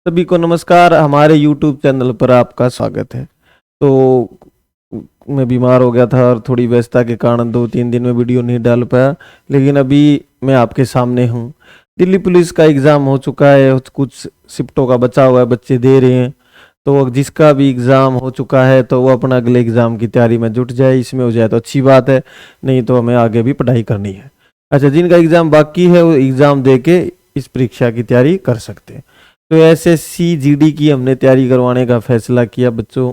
सभी को नमस्कार। हमारे YouTube चैनल पर आपका स्वागत है। तो मैं बीमार हो गया था और थोड़ी व्यस्तता के कारण 2-3 दिन में वीडियो नहीं डाल पाया, लेकिन अभी मैं आपके सामने हूँ। दिल्ली पुलिस का एग्ज़ाम हो चुका है, कुछ शिफ्टों का बचा हुआ है, बच्चे दे रहे हैं। तो जिसका भी एग्ज़ाम हो चुका है तो वो अपना अगले एग्ज़ाम की तैयारी में जुट जाए। इसमें हो जाए तो अच्छी बात है, नहीं तो हमें आगे भी पढ़ाई करनी है। अच्छा, जिनका एग्ज़ाम बाकी है वो एग्ज़ाम दे के इस परीक्षा की तैयारी कर सकते हैं। तो एसएससी जीडी की हमने तैयारी करवाने का फैसला किया। बच्चों,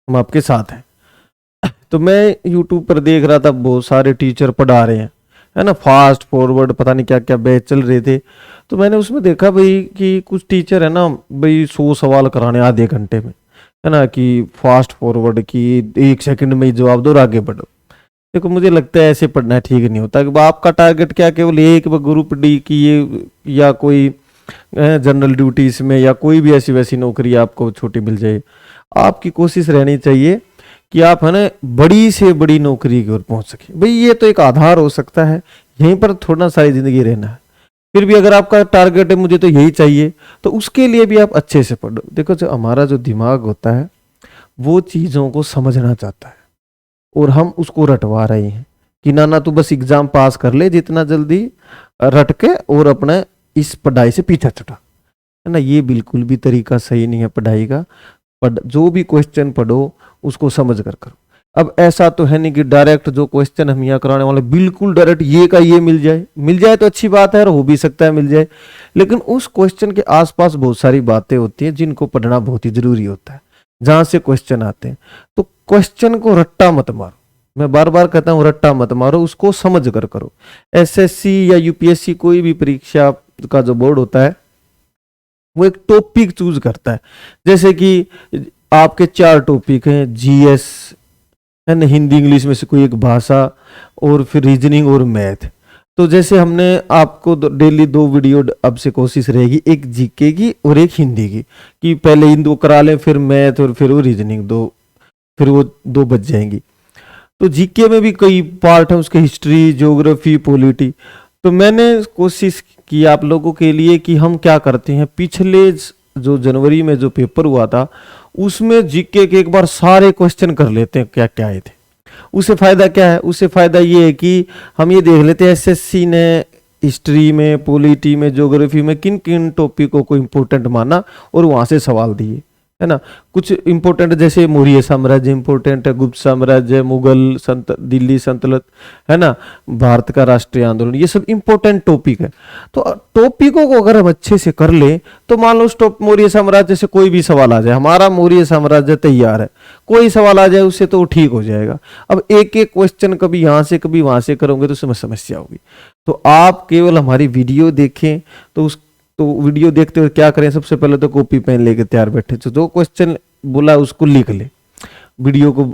हम आपके साथ हैं। तो मैं यूट्यूब पर देख रहा था, बहुत सारे टीचर पढ़ा रहे हैं, है ना, फास्ट फॉरवर्ड, पता नहीं क्या क्या बैच चल रहे थे। तो मैंने उसमें देखा भाई कि कुछ टीचर है ना भाई 100 सवाल कराने आधे घंटे में, है ना, कि फास्ट फॉरवर्ड की 1 सेकंड में ही जवाब दो और आगे बढ़ो। देखो, मुझे लगता है ऐसे पढ़ना ठीक नहीं होता। कि आपका टारगेट क्या, केवल एक ग्रुप डी की ये या कोई जनरल ड्यूटीज में या कोई भी ऐसी वैसी नौकरी आपको छोटी मिल जाए। आपकी कोशिश रहनी चाहिए कि आप, है ना, बड़ी से बड़ी नौकरी की ओर पहुंच सके। भाई ये तो एक आधार हो सकता है, यहीं पर थोड़ा सारी जिंदगी रहना है। फिर भी अगर आपका टारगेट है मुझे तो यही चाहिए, तो उसके लिए भी आप अच्छे से पढ़ो। देखो, जो हमारा जो दिमाग होता है वो चीज़ों को समझना चाहता है, और हम उसको रटवा रहे हैं कि ना तू बस एग्जाम पास कर ले जितना जल्दी रट के, और अपने इस पढ़ाई से पीछा छुटा, है ना। ये बिल्कुल भी तरीका सही नहीं है पढ़ाई का। जो भी क्वेश्चन पढ़ो उसको समझ कर करो। अब ऐसा तो है नहीं कि डायरेक्ट जो क्वेश्चन हम यहाँ कराने वाले बिल्कुल डायरेक्ट ये का ये मिल जाए तो अच्छी बात है, और हो भी सकता है मिल जाए। लेकिन उस क्वेश्चन के आसपास बहुत सारी बातें होती हैं जिनको पढ़ना बहुत ही जरूरी होता है, जहां से क्वेश्चन आते हैं। तो क्वेश्चन को रट्टा मत मारो, मैं बार बार कहता हूं, रट्टा मत मारो, उसको समझ कर करो। एसएससी या यूपीएससी कोई भी परीक्षा का जो बोर्ड होता है वो एक टॉपिक चूज करता है। जैसे कि आपके 4 टॉपिक हैं, जीएस, है ना, हिंदी इंग्लिश में से कोई एक भाषा, और फिर रीजनिंग और मैथ। तो जैसे हमने आपको डेली 2 वीडियो अब से कोशिश रहेगी, एक जीके की और एक हिंदी की, कि पहले इन 2 करा लें, फिर मैथ और फिर वो रीजनिंग 2, फिर वो 2 बच जाएंगी। तो जीके में भी कई पार्ट है उसके, हिस्ट्री, ज्योग्राफी, पॉलिटी। तो मैंने कोशिश की आप लोगों के लिए कि हम क्या करते हैं, पिछले जो जनवरी में जो पेपर हुआ था उसमें जीके के एक बार सारे क्वेश्चन कर लेते हैं क्या क्या आए थे। उससे फायदा क्या है? उससे फायदा ये है कि हम ये देख लेते हैं एसएससी ने हिस्ट्री में, पॉलिटी में, ज्योग्राफी में किन किन टॉपिकों को इंपॉर्टेंट माना और वहां से सवाल दिए, है ना। कुछ इंपॉर्टेंट जैसे मौर्य साम्राज्य इंपॉर्टेंट है, गुप्त साम्राज्य, मुगल दिल्ली सल्तनत, है ना, भारत का राष्ट्रीय आंदोलन, ये सब इंपॉर्टेंट टॉपिक है। तो टॉपिकों को अगर हम अच्छे से कर ले तो मान लो मौर्य साम्राज्य से कोई भी सवाल आ जाए, हमारा मौर्य साम्राज्य तैयार है, कोई सवाल आ जाए उससे तो ठीक हो जाएगा। अब एक एक क्वेश्चन कभी यहाँ से कभी वहां से करोगे तो उसमें समस्या होगी। तो आप केवल हमारी वीडियो देखें, तो वीडियो देखते हुए क्या करें, सबसे पहले तो कॉपी पेन लेके तैयार बैठे, तो जो क्वेश्चन बोला उसको लिख ले, वीडियो को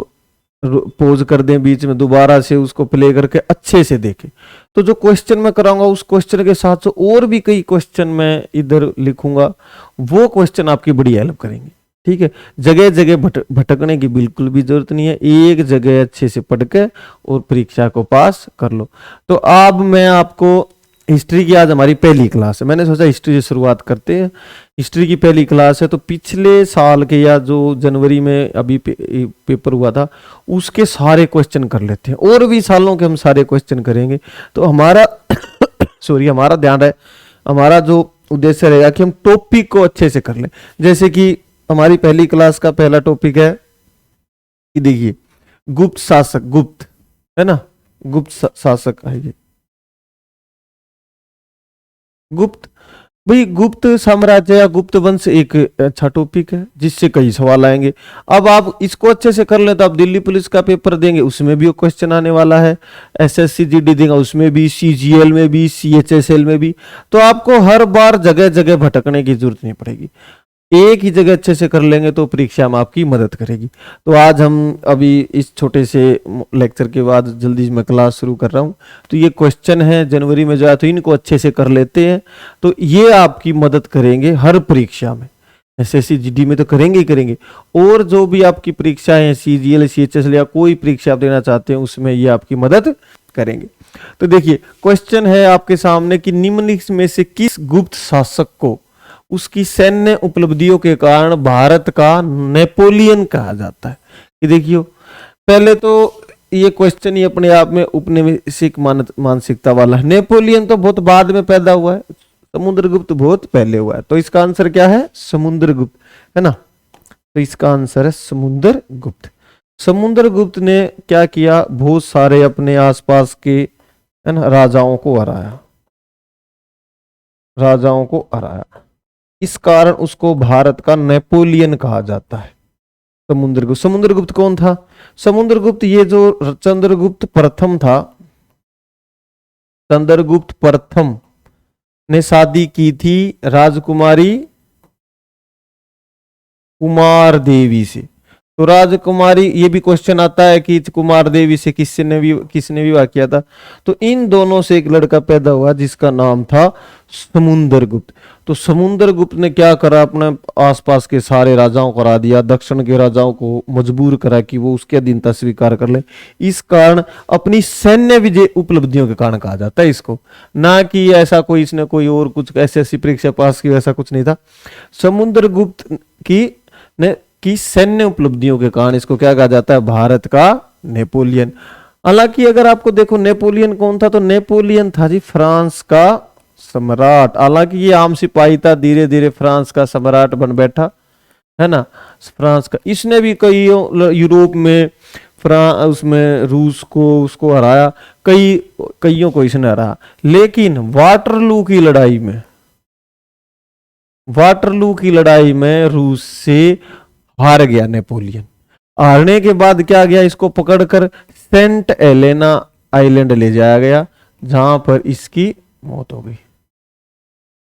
पॉज कर दें बीच में, दोबारा से उसको प्ले करके अच्छे से देखें। तो जो क्वेश्चन मैं कराऊंगा उस क्वेश्चन के साथ और भी कई क्वेश्चन मैं इधर लिखूंगा, वो क्वेश्चन आपकी बड़ी हेल्प करेंगे। ठीक है, जगह जगह भटकने की बिल्कुल भी जरूरत नहीं है, एक जगह अच्छे से पढ़ के और परीक्षा को पास कर लो। तो अब मैं आपको हिस्ट्री की, आज हमारी पहली क्लास है, मैंने सोचा हिस्ट्री से शुरुआत करते हैं। हिस्ट्री की पहली क्लास है, तो पिछले साल के या जो जनवरी में अभी पेपर हुआ था उसके सारे क्वेश्चन कर लेते हैं, और भी सालों के हम सारे क्वेश्चन करेंगे। तो हमारा हमारा ध्यान है, हमारा जो उद्देश्य रहेगा कि हम टॉपिक को अच्छे से कर लें। जैसे कि हमारी पहली क्लास का पहला टॉपिक है, देखिए, गुप्त शासक, गुप्त, है ना, गुप्त शासक आइए, गुप्त। भाई गुप्त साम्राज्य या गुप्त वंश एक अच्छा टॉपिक है जिससे कई सवाल आएंगे। अब आप इसको अच्छे से कर लें तो आप दिल्ली पुलिस का पेपर देंगे, उसमें भी वो क्वेश्चन आने वाला है, एसएससी जीडी देगा उसमें भी, सीजीएल में भी, सीएचएसएल में भी। तो आपको हर बार जगह जगह भटकने की जरूरत नहीं पड़ेगी, एक ही जगह अच्छे से कर लेंगे तो परीक्षा में आपकी मदद करेगी। तो आज हम अभी इस छोटे से लेक्चर के बाद जल्दी मैं क्लास शुरू कर रहा हूँ। तो ये क्वेश्चन है जनवरी में जो आया, तो इनको अच्छे से कर लेते हैं, तो ये आपकी मदद करेंगे हर परीक्षा में। एसएससी जीडी में तो करेंगे ही करेंगे, और जो भी आपकी परीक्षाएं हैं, सीजीएल, सीएचएसएल या कोई परीक्षा आप देना चाहते हैं उसमें ये आपकी मदद करेंगे। तो देखिए, क्वेश्चन है आपके सामने कि निम्नलिखित में से किस गुप्त शासक को उसकी सैन्य उपलब्धियों के कारण भारत का नेपोलियन कहा जाता है। ये देखियो, पहले तो ये क्वेश्चन ही अपने आप में उपनिवेशिक मानसिकता वाला है। नेपोलियन तो बहुत बाद में पैदा हुआ है, समुद्रगुप्त बहुत पहले हुआ है। तो इसका आंसर क्या है? समुद्रगुप्त, है ना। तो इसका आंसर है समुद्रगुप्त। समुद्रगुप्त ने क्या किया? बहुत सारे अपने आसपास के, है ना, राजाओं को हराया, राजाओं को हराया। इस कारण उसको भारत का नेपोलियन कहा जाता है। समुद्रगुप्त। समुद्रगुप्त कौन था? समुद्रगुप्त ये जो चंद्रगुप्त प्रथम था, चंद्रगुप्त प्रथम ने शादी की थी राजकुमारी कुमार देवी से। तो राजकुमारी, ये भी क्वेश्चन आता है कि कुमार देवी से किसने विवाह किया था? तो इन दोनों से एक लड़का पैदा हुआ जिसका नाम था समुद्रगुप्त। तो समुद्रगुप्त ने क्या करा? अपने आसपास के सारे राजाओं को हरा दिया, दक्षिण के राजाओं को मजबूर करा कि वो उसके अधीनता स्वीकार कर ले। इस कारण अपनी सैन्य विजय उपलब्धियों के कारण कहा जाता है इसको, ना कि ऐसा कोई इसने कोई और कुछ ऐसी परीक्षा पास की, ऐसा कुछ नहीं था। समुद्रगुप्त की सैन्य उपलब्धियों के कारण इसको क्या कहा जाता है? भारत का नेपोलियन। हालांकि अगर आपको देखो नेपोलियन कौन था, तो नेपोलियन था जी फ्रांस का सम्राट। हालांकि ये आम सिपाही था, धीरे धीरे फ्रांस का सम्राट बन बैठा, है ना, फ्रांस का। इसने भी कई यूरोप में उसमें रूस को उसको हराया, कईयों को इसने हराया। लेकिन वाटरलू की लड़ाई में रूस से हार गया नेपोलियन। हारने के बाद क्या गया? इसको पकड़कर सेंट एलेना आइलैंड ले जाया गया, जहां पर इसकी मौत हो गई।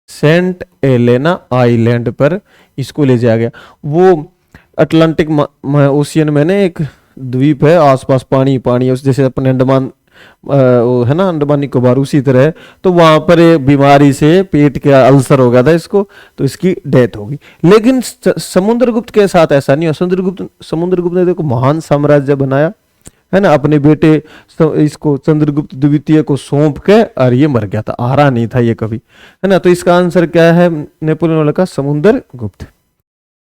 सेंट एलेना आइलैंड पर इसको ले जाया गया। वो अटलांटिक ओशियन में ना एक द्वीप है, आसपास पानी पानी है, जैसे अपने अंडमान है ना, अंडमान निकोबार, उसी तरह। तो वहां पर बीमारी से पेट का अल्सर हो गया था इसको, तो इसकी डेथ होगी। लेकिन समुद्रगुप्त के साथ ऐसा नहीं हुआ। समुद्रगुप्त ने देखो महान साम्राज्य बनाया, है ना, अपने बेटे इसको चंद्रगुप्त द्वितीय को सौंप के, और ये मर गया था, हारा नहीं था ये कभी, है ना। तो इसका आंसर क्या है नेपोलियन वाले का? समुद्रगुप्त।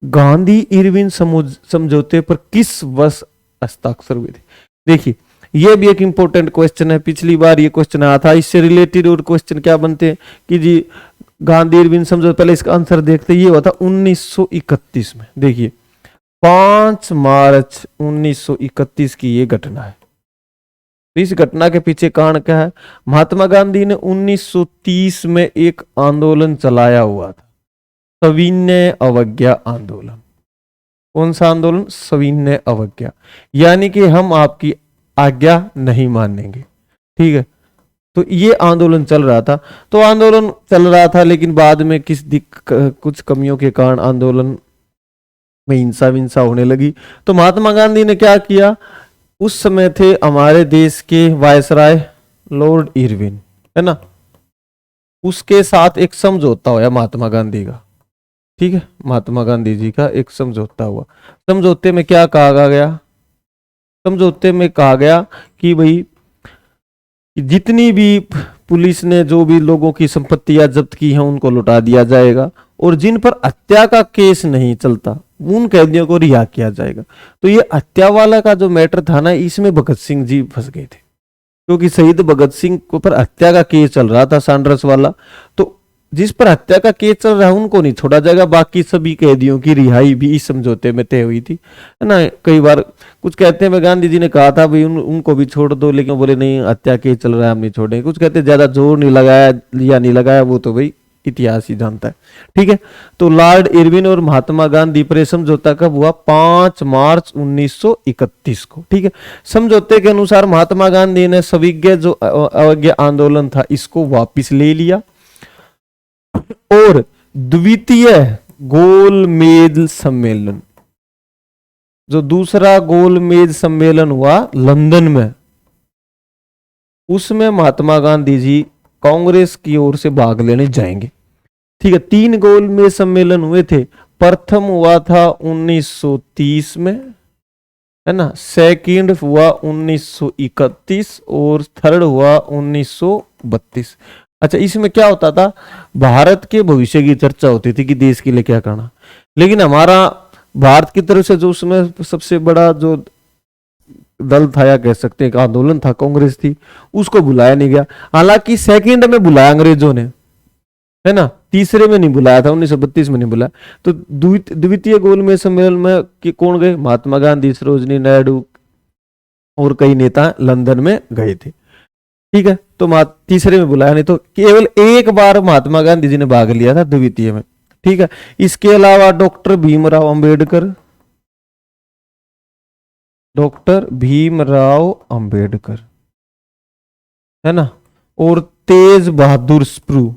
गांधी इरविन समझौते पर किस वर्ष हस्ताक्षर हुए थे? देखिए, ये भी एक इंपॉर्टेंट क्वेश्चन है, पिछली बार ये क्वेश्चन आया था। इससे रिलेटेड और क्वेश्चन क्या बनते हैं कि जी गांधी इरविन समझौता, पहले इसका आंसर देखते। ये हुआ था 1931 में। देखिए 5 मार्च 1931 की ये घटना है। तो इस घटना के पीछे कारण क्या है? महात्मा गांधी ने 1930 में एक आंदोलन चलाया हुआ था, सविनय अवज्ञा आंदोलन। कौन सा आंदोलन? सविनय अवज्ञा, यानी कि हम आपकी आज्ञा नहीं मानेंगे, ठीक है। तो ये आंदोलन चल रहा था। तो आंदोलन चल रहा था, लेकिन बाद में कुछ कमियों के कारण आंदोलन में हिंसा विंसा होने लगी। तो महात्मा गांधी ने क्या किया? उस समय थे हमारे देश के वायसराय लॉर्ड इरविन, है ना, उसके साथ एक समझौता हुआ महात्मा गांधी का, ठीक है, महात्मा गांधी जी का एक समझौता हुआ। समझौते में क्या कहा गया? समझौते में कहा गया कि भाई जितनी भी पुलिस ने जो भी लोगों की संपत्तियां जब्त की हैं उनको लौटा दिया जाएगा, और जिन पर हत्या का केस नहीं चलता उन कैदियों को रिहा किया जाएगा। तो ये हत्या वाला का जो मैटर था ना, इसमें भगत सिंह जी फंस गए थे, क्योंकि शहीद भगत सिंह को पर हत्या का केस चल रहा था, सांड्रस वाला। तो जिस पर हत्या का केस चल रहा है उनको नहीं छोड़ा जाएगा, बाकी सभी कैदियों की रिहाई भी इस समझौते में तय हुई थी, है ना। कई बार कुछ कहते हैं गांधी जी ने कहा था भाई उनको भी छोड़ दो, लेकिन बोले नहीं, हत्या केस चल रहा है, हम नहीं छोड़ेंगे। कुछ कहते हैं ज्यादा जोर नहीं लगाया या नहीं लगाया, वो तो भाई इतिहास ही जानता है, ठीक है। तो लॉर्ड इरविन और महात्मा गांधी पर समझौता कब हुआ? 5 मार्च 1931 को, ठीक है। समझौते के अनुसार महात्मा गांधी ने सविज्ञ जो अवज्ञा आंदोलन था इसको वापिस ले लिया, और द्वितीय गोलमेज सम्मेलन, जो दूसरा गोलमेज सम्मेलन हुआ लंदन में, उसमें महात्मा गांधी जी कांग्रेस की ओर से भाग लेने जाएंगे, ठीक है। 3 गोलमेज सम्मेलन हुए थे। प्रथम हुआ था 1930 में, है ना, सेकंड हुआ 1931 और थर्ड हुआ 1932। अच्छा, इसमें क्या होता था, भारत के भविष्य की चर्चा होती थी कि देश के लिए क्या करना। लेकिन हमारा भारत की तरफ से जो उसमें सबसे बड़ा जो दल था, या कह सकते हैं एक आंदोलन था, कांग्रेस थी, उसको बुलाया नहीं गया। हालांकि सेकंड में बुलाया अंग्रेजों ने, है ना, तीसरे में नहीं बुलाया था, 1932 में नहीं बुलाया। तो द्वितीय गोलमेज सम्मेलन में कौन गए, महात्मा गांधी, सरोजनी नायडू और कई नेता लंदन में गए थे। ठीक है, तो तीसरे में बुलाया नहीं, तो केवल एक बार महात्मा गांधी जी ने भाग लिया था, द्वितीय में। ठीक है, इसके अलावा डॉक्टर भीमराव अंबेडकर, है ना, और तेज बहादुर स्प्रू,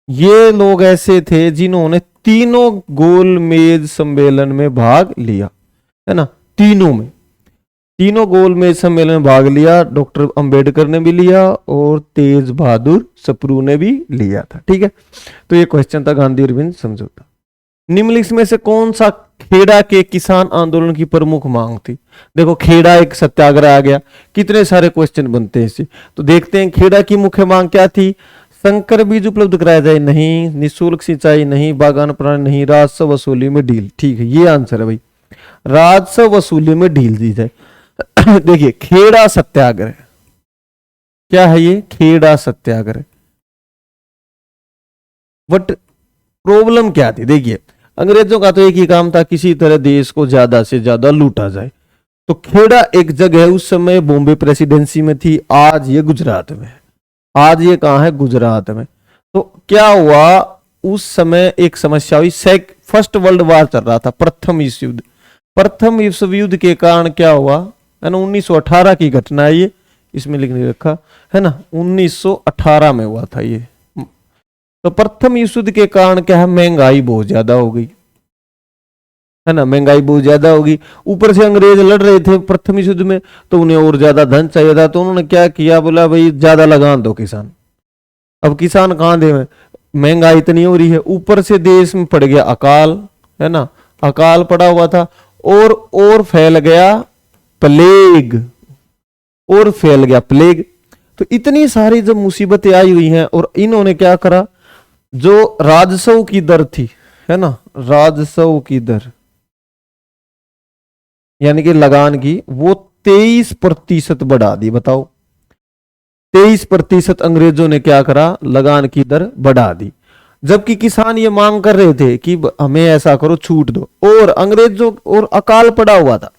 ये लोग ऐसे थे जिन्होंने तीनों गोलमेज सम्मेलन में भाग लिया, है ना, तीनों गोलमेज सम्मेलन में भाग लिया। डॉक्टर अंबेडकर ने भी लिया और तेज बहादुर सप्रू ने भी लिया था। ठीक है, तो ये क्वेश्चन था गांधी अरविंद समझौता। निम्नलिखित में से कौन सा खेड़ा के किसान आंदोलन की प्रमुख मांग थी? देखो, खेड़ा एक सत्याग्रह आ गया, कितने सारे क्वेश्चन बनते हैं इससे, तो देखते हैं खेड़ा की मुख्य मांग क्या थी। संकर बीज उपलब्ध कराया जाए नहीं, निःशुल्क सिंचाई नहीं, बागान प्रणाली नहीं, राजस्व वसूली में ढील। ठीक है, ये आंसर है भाई, राजस्व वसूली में ढील दी जाए। देखिए, खेड़ा सत्याग्रह क्या है, ये खेड़ा सत्याग्रह, बट प्रॉब्लम क्या थी? देखिए, अंग्रेजों का तो एक ही काम था, किसी तरह देश को ज्यादा से ज्यादा लूटा जाए। तो खेड़ा एक जगह उस समय बॉम्बे प्रेसिडेंसी में थी, आज ये गुजरात में है। आज ये कहां है? गुजरात में। तो क्या हुआ, उस समय एक समस्या हुई, फर्स्ट वर्ल्ड वॉर चल रहा था, प्रथम विश्व युद्ध। प्रथम विश्व युद्ध के कारण क्या हुआ, है ना, 1918 की घटना है ये, इसमें लिख नहीं रखा है ना, 1918 में हुआ था ये। तो प्रथम विश्व युद्ध के कारण क्या है, महंगाई बहुत ज्यादा हो गई, है ना, महंगाई बहुत ज्यादा होगी। ऊपर से अंग्रेज लड़ रहे थे प्रथम विश्व युद्ध में, तो उन्हें और ज्यादा धन चाहिए था, तो उन्होंने क्या किया, बोला भाई ज्यादा लगान दो किसान। अब किसान कहां दे, महंगाई इतनी हो रही है, ऊपर से देश में पड़ गया अकाल, है ना, अकाल पड़ा हुआ था, और फैल गया प्लेग, तो इतनी सारी जब मुसीबतें आई हुई हैं, और इन्होंने क्या करा, जो राजस्व की दर थी, है ना, राजस्व की दर यानी कि लगान की, वो 23% बढ़ा दी। बताओ, 23% अंग्रेजों ने क्या करा, लगान की दर बढ़ा दी। जबकि किसान ये मांग कर रहे थे कि हमें ऐसा करो, छूट दो, और अंग्रेजों और अकाल पड़ा हुआ था।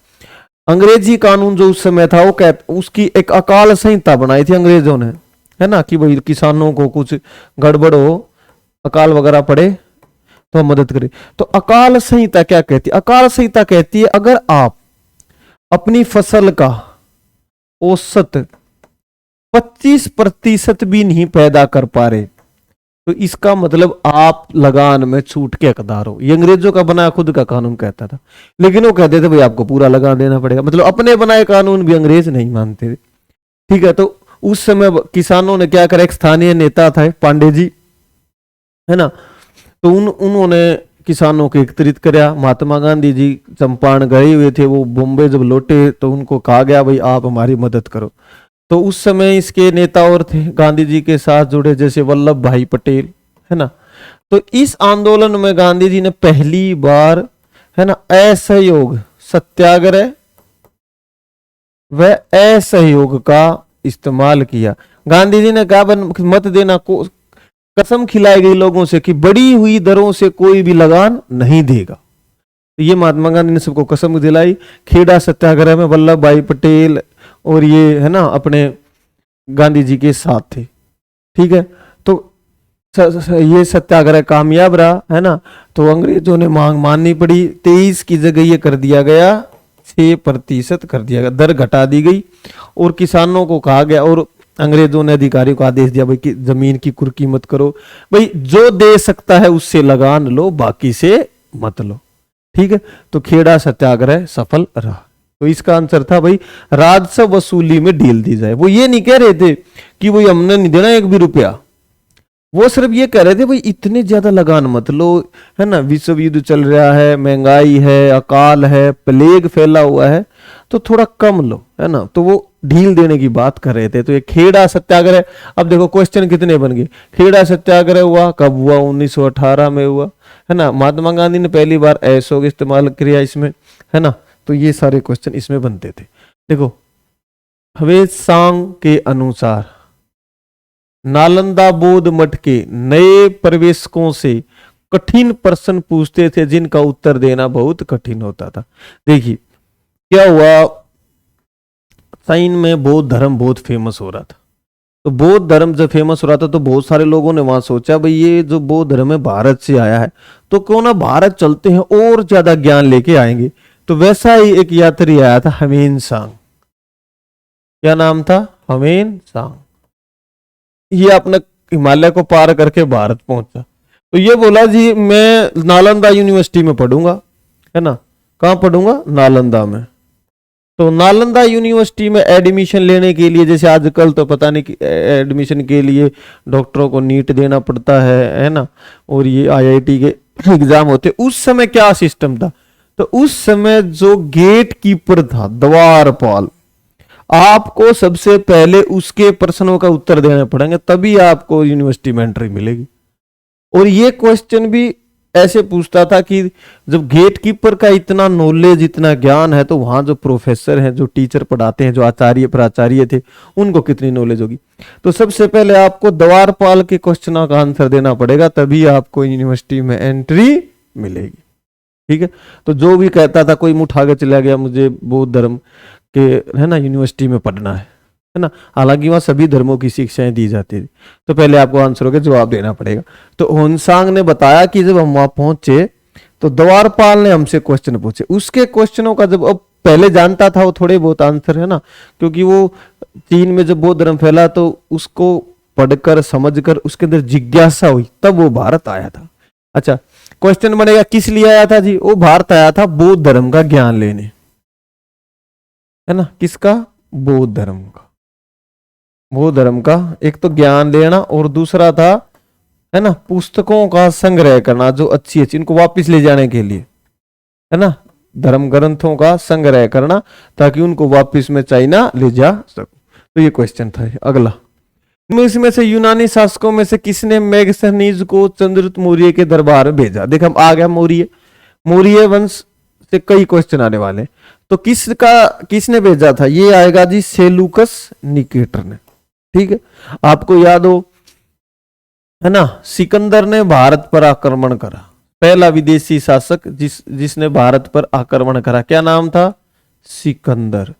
अंग्रेजी कानून जो उस समय था, वो उसकी एक अकाल संहिता बनाई थी अंग्रेजों ने, है ना, कि भाई किसानों को कुछ गड़बड़ हो, अकाल वगैरह पड़े तो मदद करे। तो अकाल संहिता क्या कहती है? अकाल संहिता कहती है, अगर आप अपनी फसल का औसत 25% भी नहीं पैदा कर पा रहे, तो इसका मतलब आप लगान में छूट के हकदार हो। ये अंग्रेजों का बनाया खुद का कानून कहता था, लेकिन वो कहते थे भाई आपको पूरा लगान देना पड़ेगा, मतलब अपने बनाए कानून भी अंग्रेज नहीं मानते थे। ठीक है, तो उस समय किसानों ने क्या करा, एक स्थानीय नेता था पांडे जी, है ना, तो उन्होंने किसानों को एकत्रित कराया। महात्मा गांधी जी चंपारण गए हुए थे, वो बॉम्बे जब लौटे तो उनको कहा गया भाई आप हमारी मदद करो। तो उस समय इसके नेता और थे गांधी जी के साथ जुड़े, जैसे वल्लभ भाई पटेल, है ना। तो इस आंदोलन में गांधी जी ने पहली बार, है ना, असहयोग सत्याग्रह व असहयोग का इस्तेमाल किया। गांधी जी ने कहा मत देना को, कसम खिलाई गई लोगों से कि बढ़ी हुई दरों से कोई भी लगान नहीं देगा। तो ये महात्मा गांधी ने सबको कसम दिलाई। खेड़ा सत्याग्रह में वल्लभ भाई पटेल और ये, है ना, अपने गांधी जी के साथ थे। ठीक है, तो ये सत्याग्रह कामयाब रहा, है ना। तो अंग्रेजों ने मांग माननी पड़ी, 23 की जगह ये कर दिया गया 6% कर दिया गया, दर घटा दी गई, और किसानों को कहा गया, और अंग्रेजों ने अधिकारियों को आदेश दिया भाई कि जमीन की कुर्की मत करो, भाई जो दे सकता है उससे लगान लो, बाकी से मत लो। ठीक है, तो खेड़ा सत्याग्रह सफल रहा। तो इसका आंसर था भाई राजस्व वसूली में ढील दी जाए। वो ये नहीं कह रहे थे कि भाई हमने नहीं देना एक भी रुपया, वो सिर्फ ये कह रहे थे भाई इतने ज्यादा लगान मत लो, है ना, विश्व युद्ध चल रहा है, महंगाई है, अकाल है, प्लेग फैला हुआ है, तो थोड़ा कम लो, है ना। तो वो ढील देने की बात कर रहे थे। तो ये खेड़ा सत्याग्रह, अब देखो क्वेश्चन कितने बन गए। खेड़ा सत्याग्रह हुआ कब हुआ? 1918 में हुआ, है ना। महात्मा गांधी ने पहली बार असहयोग इस्तेमाल किया इसमें, है ना। तो ये सारे क्वेश्चन इसमें बनते थे। देखो हवेसांग के अनुसार नालंदा बौद्ध मठ के नए प्रवेशकों से कठिन प्रश्न पूछते थे जिनका उत्तर देना बहुत कठिन होता था। देखिए क्या हुआ, चीन में बौद्ध धर्म बहुत फेमस हो रहा था। तो बौद्ध धर्म जब फेमस हो रहा था तो बहुत सारे लोगों ने वहां सोचा भाई ये जो बौद्ध धर्म है भारत से आया है, तो क्यों ना भारत चलते हैं और ज्यादा ज्ञान लेके आएंगे। तो वैसा ही एक यात्री आया था, हमेन सांग। क्या नाम था? हमेन सांग। ये अपने हिमालय को पार करके भारत पहुंचा। तो ये बोला जी मैं नालंदा यूनिवर्सिटी में पढ़ूंगा, है ना। कहाँ पढ़ूंगा? नालंदा में। तो नालंदा यूनिवर्सिटी में एडमिशन लेने के लिए, जैसे आजकल तो पता नहीं एडमिशन के लिए डॉक्टरों को नीट देना पड़ता है ना, और ये आईआईटी के एग्जाम होते। उस समय क्या सिस्टम था? तो उस समय जो गेट कीपर था, द्वारपाल, आपको सबसे पहले उसके प्रश्नों का उत्तर देने पड़ेंगे, तभी आपको यूनिवर्सिटी में एंट्री मिलेगी। और ये क्वेश्चन भी ऐसे पूछता था कि जब गेट कीपर का इतना नॉलेज, इतना ज्ञान है, तो वहां जो प्रोफेसर हैं, जो टीचर पढ़ाते हैं, जो आचार्य प्राचार्य थे, उनको कितनी नॉलेज होगी। तो सबसे पहले आपको द्वारपाल के क्वेश्चनों का आंसर देना पड़ेगा, तभी आपको यूनिवर्सिटी में एंट्री मिलेगी। ठीक है। तो जो भी कहता था, कोई मुठ आगे चला गया, मुझे बौद्ध धर्म के, है ना, यूनिवर्सिटी में पढ़ना है ना, हालांकि वहां सभी धर्मों की शिक्षाएं दी जाती थी, तो पहले आपको आंसरों के जवाब देना पड़ेगा। तो होनसांग ने बताया कि जब हम वहां पहुंचे तो द्वारपाल ने हमसे क्वेश्चन पूछे। उसके क्वेश्चनों का जब अब पहले जानता था वो थोड़े बहुत आंसर, है ना, क्योंकि वो चीन में जब बौद्ध धर्म फैला तो उसको पढ़कर समझकर उसके अंदर जिज्ञासा हुई, तब वो भारत आया था। अच्छा, क्वेश्चन बनेगा किस लिए आया था जी? वो भारत आया था बौद्ध धर्म का ज्ञान लेने, है ना। किसका? बौद्ध धर्म का। बौद्ध धर्म का एक तो ज्ञान लेना, और दूसरा था, है ना, पुस्तकों का संग्रह करना, जो अच्छी अच्छी, इनको वापस ले जाने के लिए, है ना, धर्म ग्रंथों का संग्रह करना, ताकि उनको वापस में चाइना ले जा सकूं। तो ये क्वेश्चन था। अगला, इसमें से यूनानी शासकों में से किसने मैगस्थनीज को चंद्रगुप्त मौर्य के दरबार में भेजा? देख हम आ गया मौर्य, मौर्य वंश से कई क्वेश्चन आने वाले। तो किसने भेजा था? ये आएगा जी सेलुकस निकेटर ने। ठीक है, आपको याद हो, है ना, सिकंदर ने भारत पर आक्रमण करा, पहला विदेशी शासक जिसने भारत पर आक्रमण करा। क्या नाम था? सिकंदर।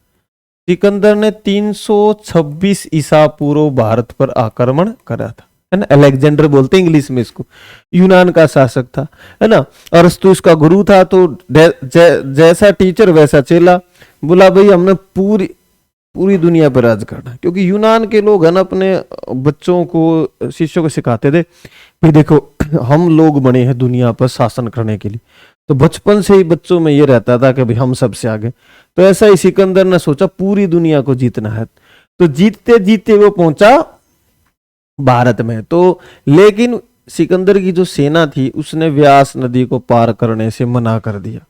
सिकंदर ने 326 ईसा पूर्व भारत पर आक्रमण करा था, है ना। अलेक्जेंडर बोलते हैं इंग्लिश में इसको। यूनान का शासक था, है ना। अरस्तु इसका गुरु था। तो जैसा टीचर वैसा चेला। बोला भाई हमने पूरी दुनिया पर राज करना, क्योंकि यूनान के लोग है ना अपने बच्चों को, शिष्यों को सिखाते थे भाई देखो हम लोग बने हैं दुनिया पर शासन करने के लिए। तो बचपन से ही बच्चों में ये रहता था कि भाई हम सबसे आगे। तो ऐसा ही सिकंदर ने सोचा पूरी दुनिया को जीतना है। तो जीतते जीतते वो पहुंचा भारत में। तो लेकिन सिकंदर की जो सेना थी उसने व्यास नदी को पार करने से मना कर दिया।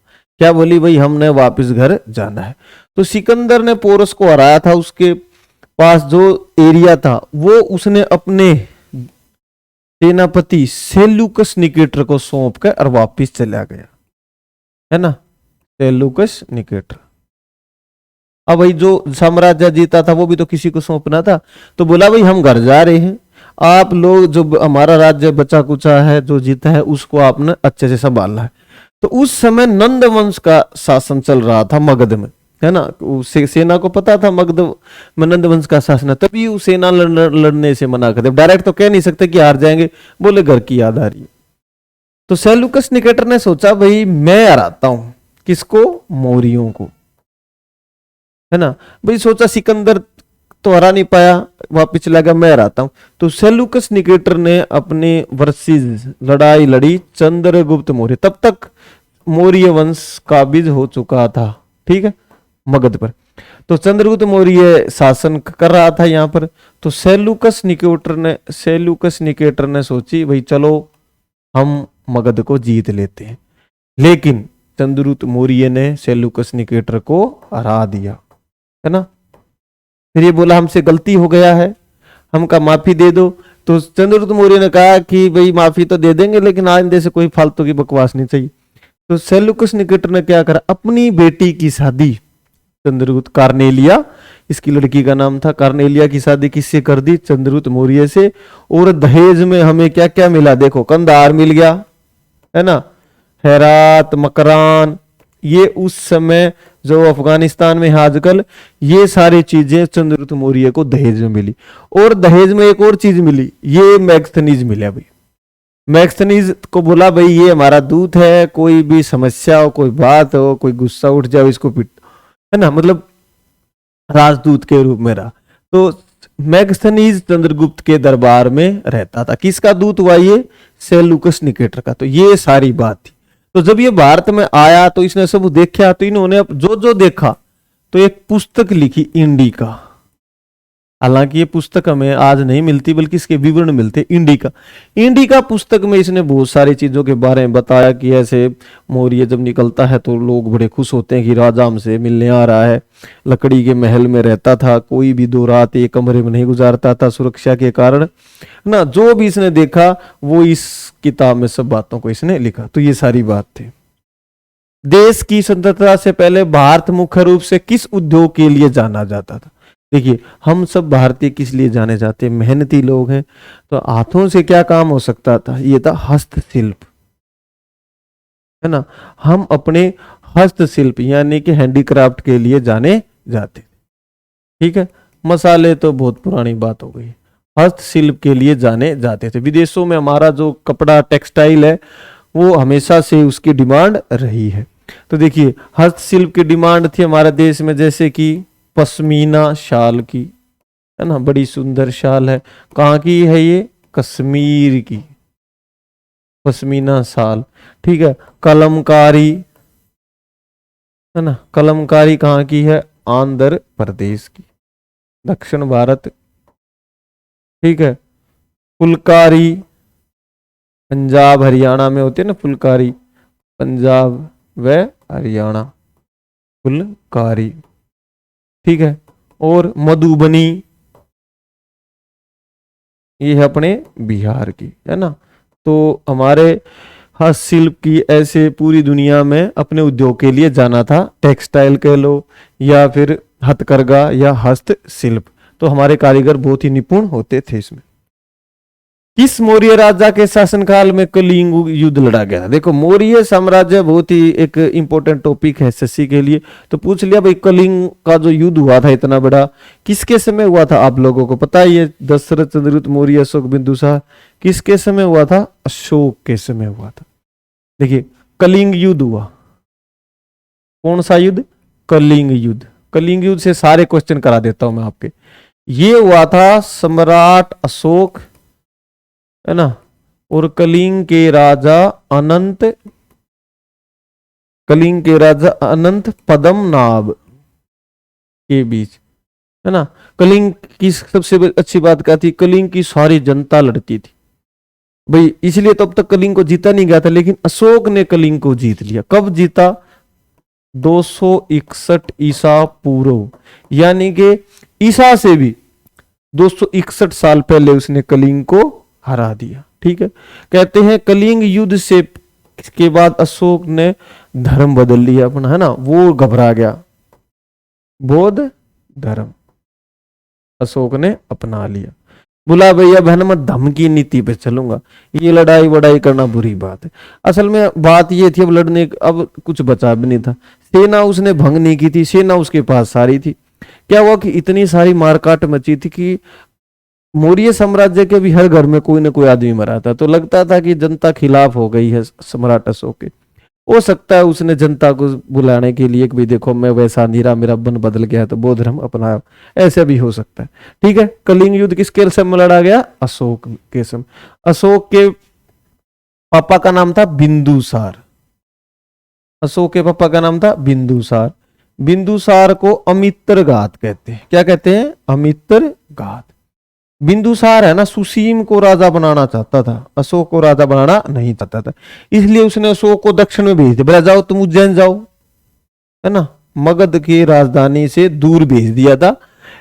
क्या बोली? भाई हमने वापस घर जाना है। तो सिकंदर ने पोरस को हराया था, उसके पास जो एरिया था वो उसने अपने सेनापति सेल्यूकस निकेटर को सौंप कर और वापिस चला गया, है ना, सेल्यूकस निकेटर। अब भाई जो साम्राज्य जीता था वो भी तो किसी को सौंपना था। तो बोला भाई हम घर जा रहे हैं, आप लोग जो हमारा राज्य बचा कुचा है जो जीता है उसको आपने अच्छे से संभालना है। तो उस समय नंद वंश का शासन चल रहा था मगध में, है ना। सेना को पता था मगध में नंद वंश का शासन है, तभी वो सेना लड़ने से मना कर दे। डायरेक्ट तो कह नहीं सकते कि हार जाएंगे, बोले घर की याद आ रही है। तो सेल्यूकस निकेटर ने सोचा भाई मैं हराता हूं किसको? मौर्यों को, है ना। भाई सोचा सिकंदर तो हरा नहीं पाया, वापिस चला गया, मैं हराता हूं। तो सेल्यूकस निकेटर ने अपने वर्सेस लड़ाई लड़ी चंद्रगुप्त मौर्य। तब तक मौर्य वंश काबिज हो चुका था, ठीक है, मगध पर। तो चंद्रगुप्त मौर्य शासन कर रहा था यहाँ पर। तो सेल्यूकस निकेटर ने सोची भाई चलो हम मगध को जीत लेते हैं, लेकिन चंद्रगुप्त मौर्य ने सेल्यूकस निकेटर को हरा दिया, है ना। फिर ये बोला हमसे गलती हो गया है, हमका माफी दे दो। तो चंद्रगुप्त मौर्य ने कहा कि भाई माफी तो दे देंगे, लेकिन आइंदे से कोई फालतू की बकवास नहीं चाहिए। तो सेल्यूकस निकेटर ने क्या करा, अपनी बेटी की शादी चंद्रगुप्त कार्नेलिया, इसकी लड़की का नाम था कार्नेलिया, की शादी किससे कर दी, चंद्रगुप्त मौर्य से। और दहेज में हमें क्या क्या मिला, देखो कंधार मिल गया, है ना, हेरात, मकरान, ये उस समय जो अफगानिस्तान में है आजकल, ये सारी चीजें चंद्रगुप्त मौर्य को दहेज में मिली। और दहेज में एक और चीज मिली, ये मैगस्थनीज मिला भाई। मैगस्थनीज को बोला भाई ये हमारा दूत है, कोई भी समस्या हो, कोई बात हो, कोई गुस्सा उठ जाए इसको पीट, है ना, मतलब राजदूत के रूप में रहा। तो मैगस्थनीज चंद्रगुप्त के दरबार में रहता था। किसका दूत हुआ ये, सेल्यूकस निकेटर का। तो ये सारी बात थी। तो जब ये भारत में आया तो इसने सब देखा, तो इन्होंने जो जो देखा तो एक पुस्तक लिखी इंडिका। हालांकि ये पुस्तक हमें आज नहीं मिलती, बल्कि इसके विवरण मिलते। इंडिका पुस्तक में इसने बहुत सारी चीजों के बारे में बताया कि ऐसे मौर्य जब निकलता है तो लोग बड़े खुश होते हैं कि राजा हमसे मिलने आ रहा है। लकड़ी के महल में रहता था, कोई भी 2 रात एक कमरे में नहीं गुजारता था सुरक्षा के कारण ना। जो भी इसने देखा वो इस किताब में सब बातों को इसने लिखा। तो ये सारी बात थी। देश की स्वतंत्रता से पहले भारत मुख्य रूप से किस उद्योग के लिए जाना जाता था। देखिए हम सब भारतीय किस लिए जाने जाते हैं, मेहनती लोग हैं। तो हाथों से क्या काम हो सकता था, ये था हस्तशिल्प, है ना। हम अपने हस्तशिल्प यानी कि हैंडीक्राफ्ट के लिए जाने जाते, ठीक है। मसाले तो बहुत पुरानी बात हो गई, हस्तशिल्प के लिए जाने जाते थे। विदेशों में हमारा जो कपड़ा टेक्सटाइल है वो हमेशा से उसकी डिमांड रही है। तो देखिए हस्तशिल्प की डिमांड थी हमारे देश में, जैसे कि पश्मीना शाल की, है ना, बड़ी सुंदर शाल है। कहाँ की है ये, कश्मीर की पश्मीना शाल, ठीक है। कलमकारी, है ना, कलमकारी कहाँ की है, आंध्र प्रदेश की, दक्षिण भारत, ठीक है। फुलकारी पंजाब हरियाणा में होती है ना, फुलकारी पंजाब व हरियाणा, फुलकारी, ठीक है। और मधुबनी ये है अपने बिहार की, है ना। तो हमारे हस्तशिल्प की ऐसे पूरी दुनिया में अपने उद्योग के लिए जाना था, टेक्सटाइल कह लो या फिर हथकरघा या हस्तशिल्प। तो हमारे कारीगर बहुत ही निपुण होते थे इसमें। किस मौर्य राजा के शासनकाल में कलिंग युद्ध लड़ा गया था। देखो मौर्य साम्राज्य बहुत ही एक इंपॉर्टेंट टॉपिक है एसएससी के लिए। तो पूछ लिया भाई कलिंग का जो युद्ध हुआ था इतना बड़ा, किसके समय हुआ था, आप लोगों को पता ही है, दशरथ चंद्रगुप्त मौर्य अशोक बिंदुसार, किसके समय हुआ था, अशोक के समय हुआ था। देखिए कलिंग युद्ध हुआ, कौन सा युद्ध, कलिंग युद्ध। कलिंग युद्ध से सारे क्वेश्चन करा देता हूं मैं आपके। ये हुआ था सम्राट अशोक, है ना, और कलिंग के राजा अनंत पद्मनाभ के बीच, है ना। कलिंग की सबसे अच्छी बात क्या थी, कलिंग की सारी जनता लड़ती थी भाई, इसलिए तो अब तक कलिंग को जीता नहीं गया था। लेकिन अशोक ने कलिंग को जीत लिया। कब जीता, 261 ईसा पूर्व, यानी कि ईसा से भी 261 साल पहले उसने कलिंग को हरा दिया, ठीक है। कहते हैं कलिंग युद्ध से के बाद अशोक ने धर्म बदल लिया अपना, है ना, वो घबरा गया, बौद्ध धर्म अशोक ने अपना लिया। बोला भैया बहन मैं धमकी नीति पे चलूंगा, ये लड़ाई वड़ाई करना बुरी बात है। असल में बात ये थी अब लड़ने, अब कुछ बचा भी नहीं था, सेना उसने भंग नहीं की थी, सेना उसके पास सारी थी। क्या हुआ कि इतनी सारी मारकाट मची थी कि मौर्य साम्राज्य के भी हर घर में कोई ना कोई आदमी मरा था। तो लगता था कि जनता खिलाफ हो गई है सम्राट अशोक के। हो सकता है उसने जनता को बुलाने के लिए कि भाई देखो मैं वैसा नहीं रहा, मेरा मन बदल गया तो बौद्ध धर्म अपनाया, ऐसे भी हो सकता है, ठीक है। कलिंग युद्ध किसके समय लड़ा गया, अशोक के समय। अशोक के पापा का नाम था बिंदुसार, अशोक के पापा का नाम था बिंदुसार। बिंदुसार को अमित्र घात कहते हैं। क्या कहते हैं? अमित्र घात। बिंदुसार है ना, सुसीम को राजा बनाना चाहता था, अशोक को राजा बनाना नहीं चाहता था, इसलिए उसने अशोक को दक्षिण में भेज दिया, बोला जाओ तुम उज्जैन जाओ, है ना, मगध की राजधानी से दूर भेज दिया था।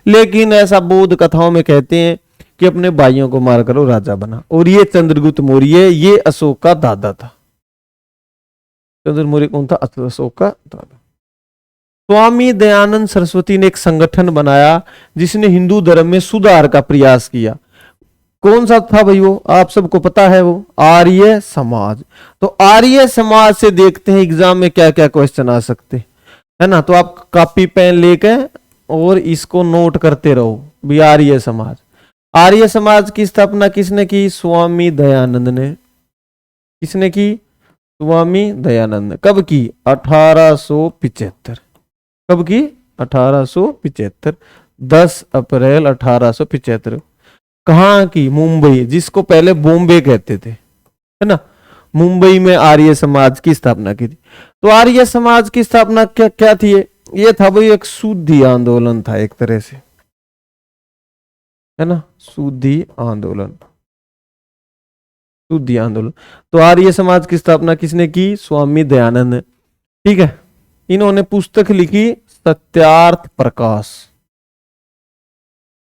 लेकिन ऐसा बौद्ध कथाओं में कहते हैं कि अपने भाइयों को मारकर वो राजा बना। और ये चंद्रगुप्त मौर्य, ये अशोक का दादा था। चंद्र मौर्य कौन था? अशोक का दादा। स्वामी दयानंद सरस्वती ने एक संगठन बनाया जिसने हिंदू धर्म में सुधार का प्रयास किया। कौन सा था भाई वो? आप सबको पता है, वो आर्य समाज। तो आर्य समाज से देखते हैं एग्जाम में क्या क्या क्वेश्चन आ सकते हैं, है ना। तो आप कॉपी पेन लेके और इसको नोट करते रहो भी। आर्य समाज, आर्य समाज की स्थापना किसने की? स्वामी दयानंद ने। किसने की? स्वामी दयानंद। कब की? 1875। कब की? 1875, 10 अप्रैल 1875। कहाँ की? मुंबई, जिसको पहले बॉम्बे कहते थे, है ना। मुंबई में आर्य समाज की स्थापना की थी। तो आर्य समाज की स्थापना क्या क्या थी? ये था भाई एक शुद्धि आंदोलन था एक तरह से, है ना, शुद्धि आंदोलन, शुद्धि आंदोलन। तो आर्य समाज की स्थापना किसने की? स्वामी दयानंद ने। ठीक है। इन्होंने पुस्तक लिखी सत्यार्थ प्रकाश।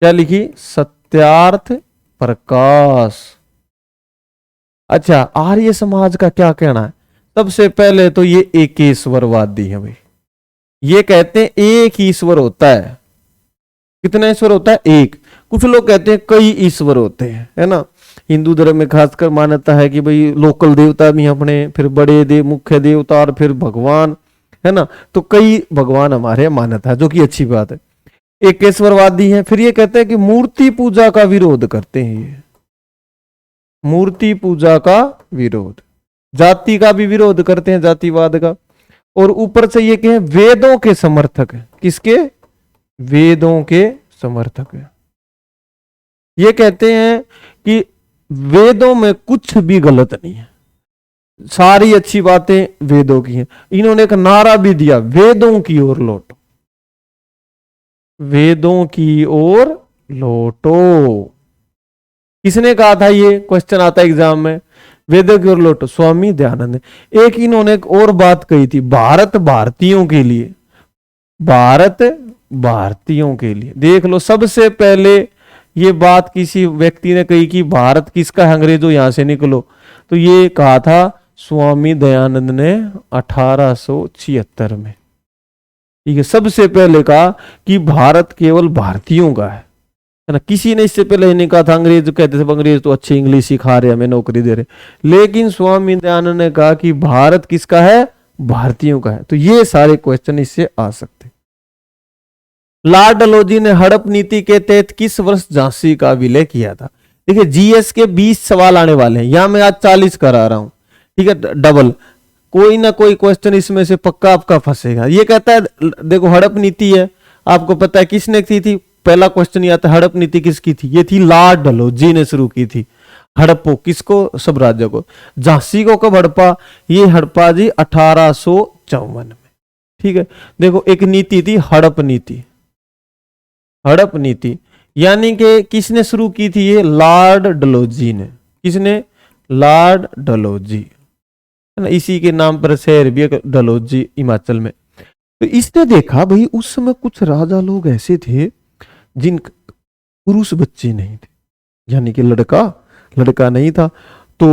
क्या लिखी? सत्यार्थ प्रकाश। अच्छा, आर्य समाज का क्या कहना है? सबसे पहले तो ये एकेश्वरवादी है भाई। ये कहते हैं एक ईश्वर होता है। कितना ईश्वर होता है? एक। कुछ लोग कहते हैं कई ईश्वर होते हैं, है ना। हिंदू धर्म में खासकर मान्यता है कि भाई लोकल देवता भी अपने, फिर बड़े देव, मुख्य देवता, और फिर भगवान, है ना। तो कई भगवान हमारे मान्यता है, जो कि अच्छी बात है। एकेश्वरवादी है। फिर ये कहते हैं कि मूर्ति पूजा का विरोध करते हैं। ये मूर्ति पूजा का विरोध, जाति का भी विरोध करते हैं, जातिवाद का। और ऊपर से ये कहें वेदों के समर्थक है। किसके? वेदों के समर्थक है। ये कहते हैं कि वेदों में कुछ भी गलत नहीं है, सारी अच्छी बातें वेदों की हैं। इन्होंने एक नारा भी दिया, वेदों की ओर लौटो, वेदों की ओर लौटो। किसने कहा था? ये क्वेश्चन आता है एग्जाम में, वेदों की ओर लौटो, स्वामी दयानंद ने। एक इन्होंने एक और बात कही थी, भारत भारतीयों के लिए, भारत भारतीयों के लिए। देख लो, सबसे पहले ये बात किसी व्यक्ति ने कही कि भारत किसका है, अंग्रेजों यहां से निकलो। तो ये कहा था स्वामी दयानंद ने 1876 में। ठीक है, सबसे पहले कहा कि भारत केवल भारतीयों का है ना। किसी ने इससे पहले नहीं कहा था। अंग्रेज कहते थे अंग्रेज तो अच्छी इंग्लिश सिखा रहे, हमें नौकरी दे रहे, लेकिन स्वामी दयानंद ने कहा कि भारत किसका है? भारतीयों का है। तो ये सारे क्वेश्चन इससे आ सकते। लॉर्ड डलहौजी ने हड़प नीति के तहत किस वर्ष झांसी का विलय किया था? देखिए, जीएस के 20 सवाल आने वाले हैं, यहां मैं आज 40 करा रहा हूं। ठीक है, डबल, कोई ना कोई क्वेश्चन इसमें से पक्का आपका फंसेगा। ये कहता है, देखो हड़प नीति है, आपको पता है किसने की थी? पहला क्वेश्चन ये आता है, हड़प नीति किसकी थी? ये थी लॉर्ड डलहौजी ने शुरू की थी। हड़पो किसको? सब राज्यों को। झांसी को कब हड़पा? ये हड़पा जी 1854 में। ठीक है, देखो एक नीति थी हड़प नीति, हड़प नीति, यानी कि किसने शुरू की थी? ये लॉर्ड डलहौजी ने। किसने? लॉर्ड डलहौजी, है ना। इसी के नाम पर शहर भी है डलहौजी, हिमाचल में। तो इसने देखा भाई उस समय कुछ राजा लोग ऐसे थे जिन पुरुष बच्चे नहीं थे, यानी कि लड़का नहीं था। तो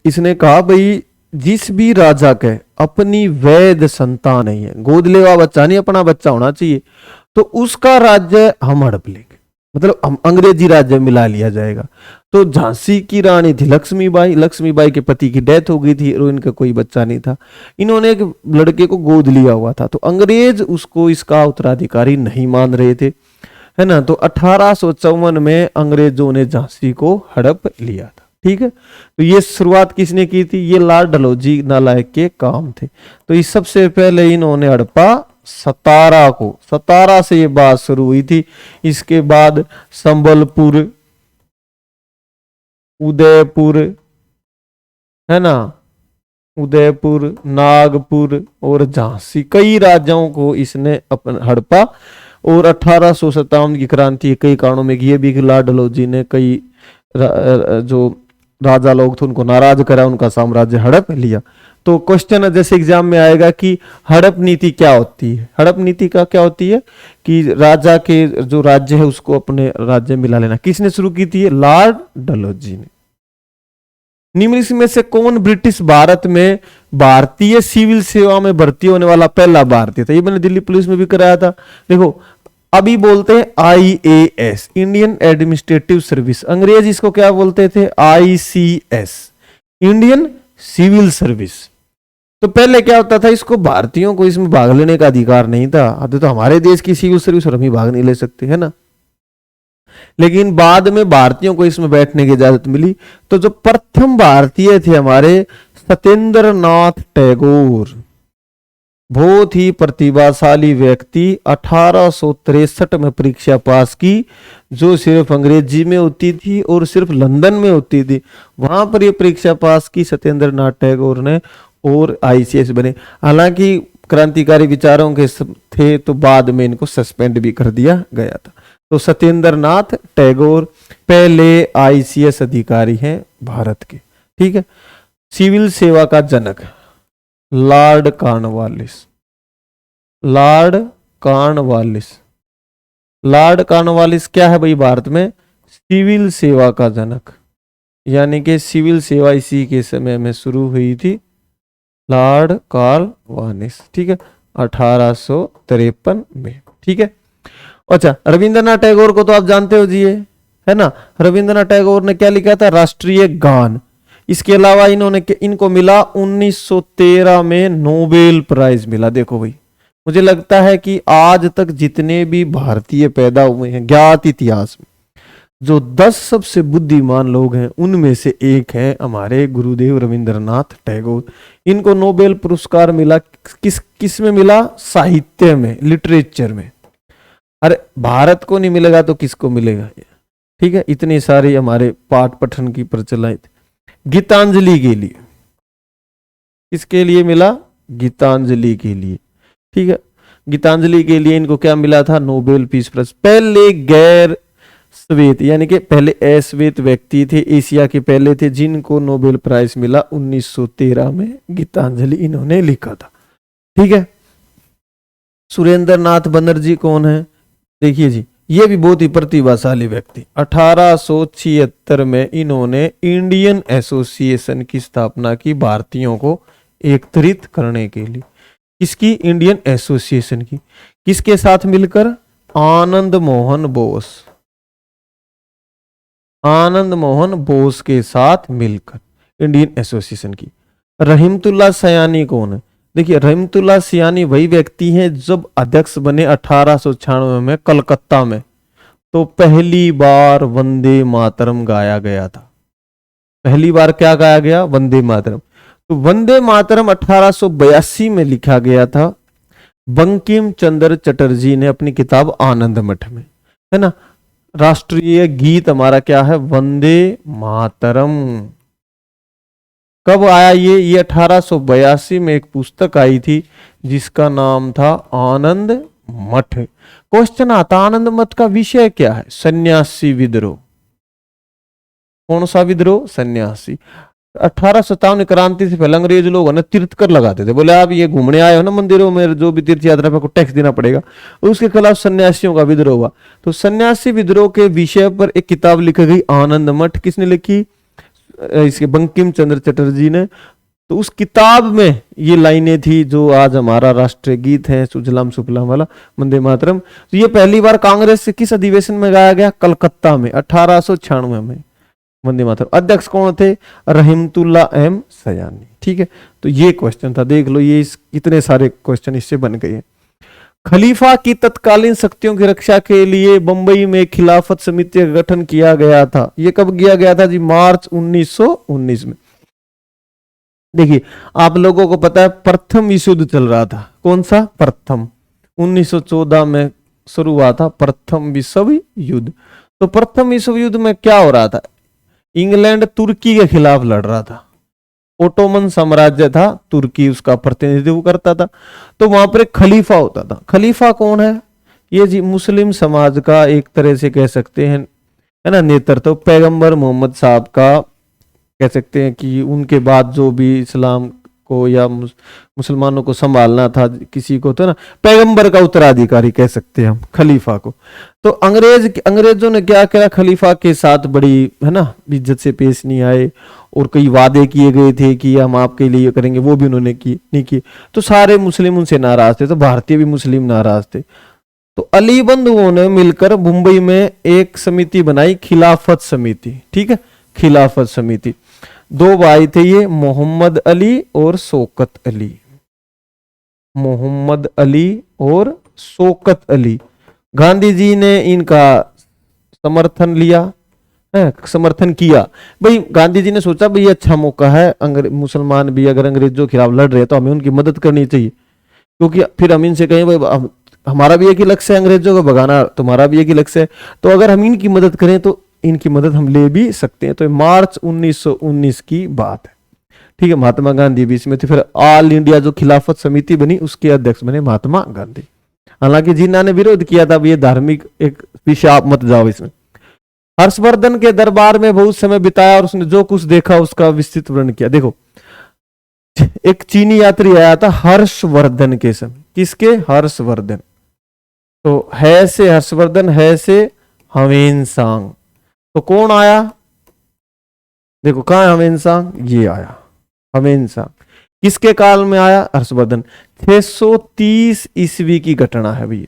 इसने कहा भाई जिस भी राजा के अपनी वैध संतान नहीं है, गोद लेवा बच्चा नहीं, अपना बच्चा होना चाहिए, तो उसका राज्य हम हड़प लेंगे, मतलब हम अंग्रेजी राज्य मिला लिया जाएगा। तो झांसी की रानी थी लक्ष्मीबाई, लक्ष्मीबाई के पति की डेथ हो गई थी और इनका कोई बच्चा नहीं था। इन्होंने एक लड़के को गोद लिया हुआ था, तो अंग्रेज उसको इसका उत्तराधिकारी नहीं मान रहे थे, है ना। तो 1854 में अंग्रेजों ने झांसी को हड़प लिया था। ठीक है, तो ये शुरुआत किसने की थी? ये लॉर्ड डलहौजी नालायक के काम थे। तो इस सबसे पहले इन्होंने हड़पा सतारा को, सतारा से ये बात शुरू हुई थी। इसके बाद संबलपुर, उदयपुर, है ना, उदयपुर, नागपुर और झांसी, कई राजाओं को इसने अपन हड़पा। और 1857 की क्रांति कई कारणों में ये भी कि लाला डलहौजी ने कई जो राजा लोग थे उनको नाराज करा, उनका साम्राज्य हड़प लिया। तो क्वेश्चन जैसे एग्जाम में आएगा कि हड़प नीति क्या होती है। हड़प नीति का क्या होती है कि राजा के जो राज्य है उसको अपने राज्य में मिला लेना। किसने शुरू की थी? लॉर्ड डलहौजी ने। निम्नलिखित में से कौन ब्रिटिश भारत में भारतीय सिविल सेवा में भर्ती होने वाला पहला भारतीय था? ये मैंने दिल्ली पुलिस में भी कराया था। देखो अभी बोलते हैं IAS, इंडियन एडमिनिस्ट्रेटिव सर्विस, अंग्रेज इसको क्या बोलते थे? ICS, Indian civil service. तो पहले क्या होता था, इसको भारतीयों को इसमें भाग लेने का अधिकार नहीं था। अब तो हमारे देश की सिविल सर्विस और हम ही भाग नहीं ले सकते, है ना। लेकिन बाद में भारतीयों को इसमें बैठने की इजाजत मिली। तो जो प्रथम भारतीय थे हमारे सत्येंद्र नाथ टैगोर, बहुत ही प्रतिभाशाली व्यक्ति, 1863 में परीक्षा पास की जो सिर्फ अंग्रेजी में होती थी और सिर्फ लंदन में होती थी। वहां पर ये परीक्षा पास की सत्येंद्र नाथ टैगोर ने और ICS बने। हालांकि क्रांतिकारी विचारों के थे तो बाद में इनको सस्पेंड भी कर दिया गया था। तो सत्येंद्र नाथ टैगोर पहले ICS अधिकारी हैं भारत के। ठीक है। सिविल सेवा का जनक Lord Cornwallis, Lord Cornwallis. Lord Cornwallis क्या है भाई भारत में? सिविल सेवा का जनक, यानी कि सिविल सेवा इसी के समय में शुरू हुई थी। लॉर्ड कॉर्नवालिस, ठीक है, 1853 में। ठीक है। अच्छा, रविंद्रनाथ टैगोर को तो आप जानते हो जी, है ना। रविंद्रनाथ टैगोर ने क्या लिखा था? राष्ट्रीय गान। इसके अलावा इनको मिला 1913 में नोबेल प्राइज मिला। देखो भाई, मुझे लगता है कि आज तक जितने भी भारतीय पैदा हुए हैं ज्ञात इतिहास में, जो 10 सबसे बुद्धिमान लोग हैं उनमें से एक है हमारे गुरुदेव रविंद्रनाथ टैगोर। इनको नोबेल पुरस्कार मिला किस में मिला? साहित्य में, लिटरेचर में। अरे भारत को नहीं मिलेगा तो किसको मिलेगा? ठीक है। इतने सारे हमारे पाठ पठन की प्रचलित। गीतांजलि के लिए, किसके लिए मिला? गीतांजलि के लिए। ठीक है। गीतांजलि के लिए इनको क्या मिला था? Nobel peace prize. पहले गैर श्वेत यानी कि पहले अश्वेत व्यक्ति थे, एशिया के पहले थे जिनको नोबेल प्राइज मिला 1913 में। गीतांजलि इन्होंने लिखा था। ठीक है। सुरेंद्र नाथ बनर्जी कौन है? देखिए जी, ये भी बहुत ही प्रतिभाशाली व्यक्ति। 1876 में इन्होंने इंडियन एसोसिएशन की स्थापना की भारतीयों को एकत्रित करने के लिए। किसकी? इंडियन एसोसिएशन की। किसके साथ मिलकर? आनंद मोहन बोस, आनंद मोहन बोस के साथ मिलकर इंडियन एसोसिएशन की। रहीमतुल्लाह सयानी कौन है? देखिए, रहीमतुल्लाह सयानी वही व्यक्ति हैं जब अध्यक्ष बने 1896 में कलकत्ता में, तो पहली बार वंदे मातरम गाया गया था। पहली बार क्या गाया गया? वंदे मातरम। तो वंदे मातरम 1882 में लिखा गया था बंकिम चंद्र चटर्जी ने अपनी किताब आनंद मठ में, है ना। राष्ट्रीय गीत हमारा क्या है? वंदे मातरम। कब आया ये 1882 में एक पुस्तक आई थी जिसका नाम था आनंद मठ। क्वेश्चन आता, आनंद मठ का विषय क्या है? सन्यासी विद्रोह। कौन सा विद्रोह? सन्यासी। 1857 क्रांति से पहले अंग्रेज लोग ना तीर्थ कर लगाते थे। बोले आप ये घूमने आए हो ना मंदिरों में, जो भी तीर्थ यात्रा पे को टैक्स देना पड़ेगा। उसके खिलाफ सन्यासियों का विद्रोह हुआ। तो सन्यासी विद्रोह के विषय पर एक किताब लिखी गई आनंद मठ। किसने लिखी? इसके बंकिम चंद्र चटर्जी ने। तो उस किताब में ये लाइनें थी जो आज हमारा राष्ट्रीय गीत है, सुजलाम सुफलाम वाला वंदे मातरम। तो ये पहली बार कांग्रेस से किस अधिवेशन में गाया गया? कलकत्ता में 1896 में वंदे मातरम। अध्यक्ष कौन थे? रहीमतुल्लाह एम सयानी। ठीक है। तो ये क्वेश्चन था, देख लो, ये इतने सारे क्वेश्चन इससे बन गए हैं। खलीफा की तत्कालीन शक्तियों की रक्षा के लिए बंबई में खिलाफत समिति का गठन किया गया था। ये कब किया गया था जी? मार्च 1919 में। देखिए, आप लोगों को पता है प्रथम विश्व युद्ध चल रहा था। कौन सा? प्रथम। 1914 में शुरू हुआ था प्रथम विश्व युद्ध। तो प्रथम विश्व युद्ध में क्या हो रहा था? इंग्लैंड तुर्की के खिलाफ लड़ रहा था ओटोमन साम्राज्य था, तुर्की उसका प्रतिनिधित्व करता था। तो वहां पर एक खलीफा होता था। खलीफा कौन है? ये जी मुस्लिम समाज का एक तरह से कह सकते हैं, है ना, नेतृत्व पैगंबर मोहम्मद साहब का कह सकते हैं कि उनके बाद जो भी इस्लाम को या मुसलमानों को संभालना था किसी को, तो ना पैगंबर का उत्तराधिकारी कह सकते हैं हम खलीफा को। तो अंग्रेजों ने क्या किया, खलीफा के साथ बड़ी, है ना, इज्जत से पेश नहीं आए, और कई वादे किए गए थे कि हम आपके लिए करेंगे, वो भी उन्होंने नहीं किए। तो सारे मुस्लिम उनसे नाराज थे, तो भारतीय भी मुस्लिम नाराज थे। तो अली बंधुओं ने मिलकर मुंबई में एक समिति बनाई, खिलाफत समिति। ठीक है, खिलाफत समिति। दो भाई थे ये, मोहम्मद अली और शौकत अली। मोहम्मद अली और शौकत अली। गांधी जी ने इनका समर्थन लिया है, समर्थन किया। भाई गांधी जी ने सोचा भाई अच्छा मौका है, मुसलमान भी अगर अंग्रेजों के खिलाफ लड़ रहे हैं तो हमें उनकी मदद करनी चाहिए, क्योंकि फिर हम इनसे कहें भाई हमारा भी एक ही लक्ष्य है अंग्रेजों को भगाना, तुम्हारा भी एक ही लक्ष्य है, तो अगर हम इनकी मदद करें तो इनकी मदद हम ले भी सकते हैं। तो मार्च 1919 की बात है। ठीक है, महात्मा गांधी भी इसमें थे। फिर ऑल इंडिया जो खिलाफत समिति बनी उसके अध्यक्ष बने महात्मा गांधी। हालांकि जिन्ना ने विरोध किया था ये धार्मिक एक विषय, आप मत जाओ इसमें। हर्षवर्धन के दरबार में बहुत समय बिताया और उसने जो कुछ देखा उसका विस्तृत वर्णन किया। देखो, एक चीनी यात्री आया था हर्षवर्धन के समय। किसके? हर्षवर्धन। तो है से हर्षवर्धन, है से हवेनसांग। तो कौन आया? देखो कहां है हवेनसांग, ये आया हवेनसांग। किसके काल में आया? हर्षवर्धन। 630 ईस्वी की घटना है भैया।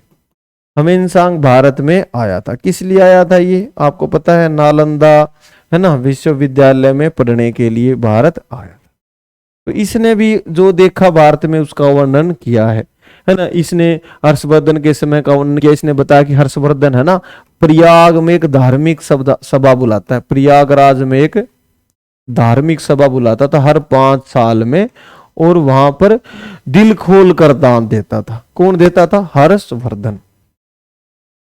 हवेनसांग भारत में आया था। किस लिए आया था ये आपको पता है? नालंदा, है ना, विश्वविद्यालय में पढ़ने के लिए भारत आया था। तो इसने भी जो देखा भारत में उसका वर्णन किया है ना। इसने हर्षवर्धन के समय का वर्णन किया। इसने बताया कि हर्षवर्धन, है ना, प्रयाग में एक धार्मिक सभा बुलाता है। प्रयागराज में एक धार्मिक सभा बुलाता था हर 5 साल में, और वहां पर दिल खोल कर दान देता था। कौन देता था? हर्षवर्धन।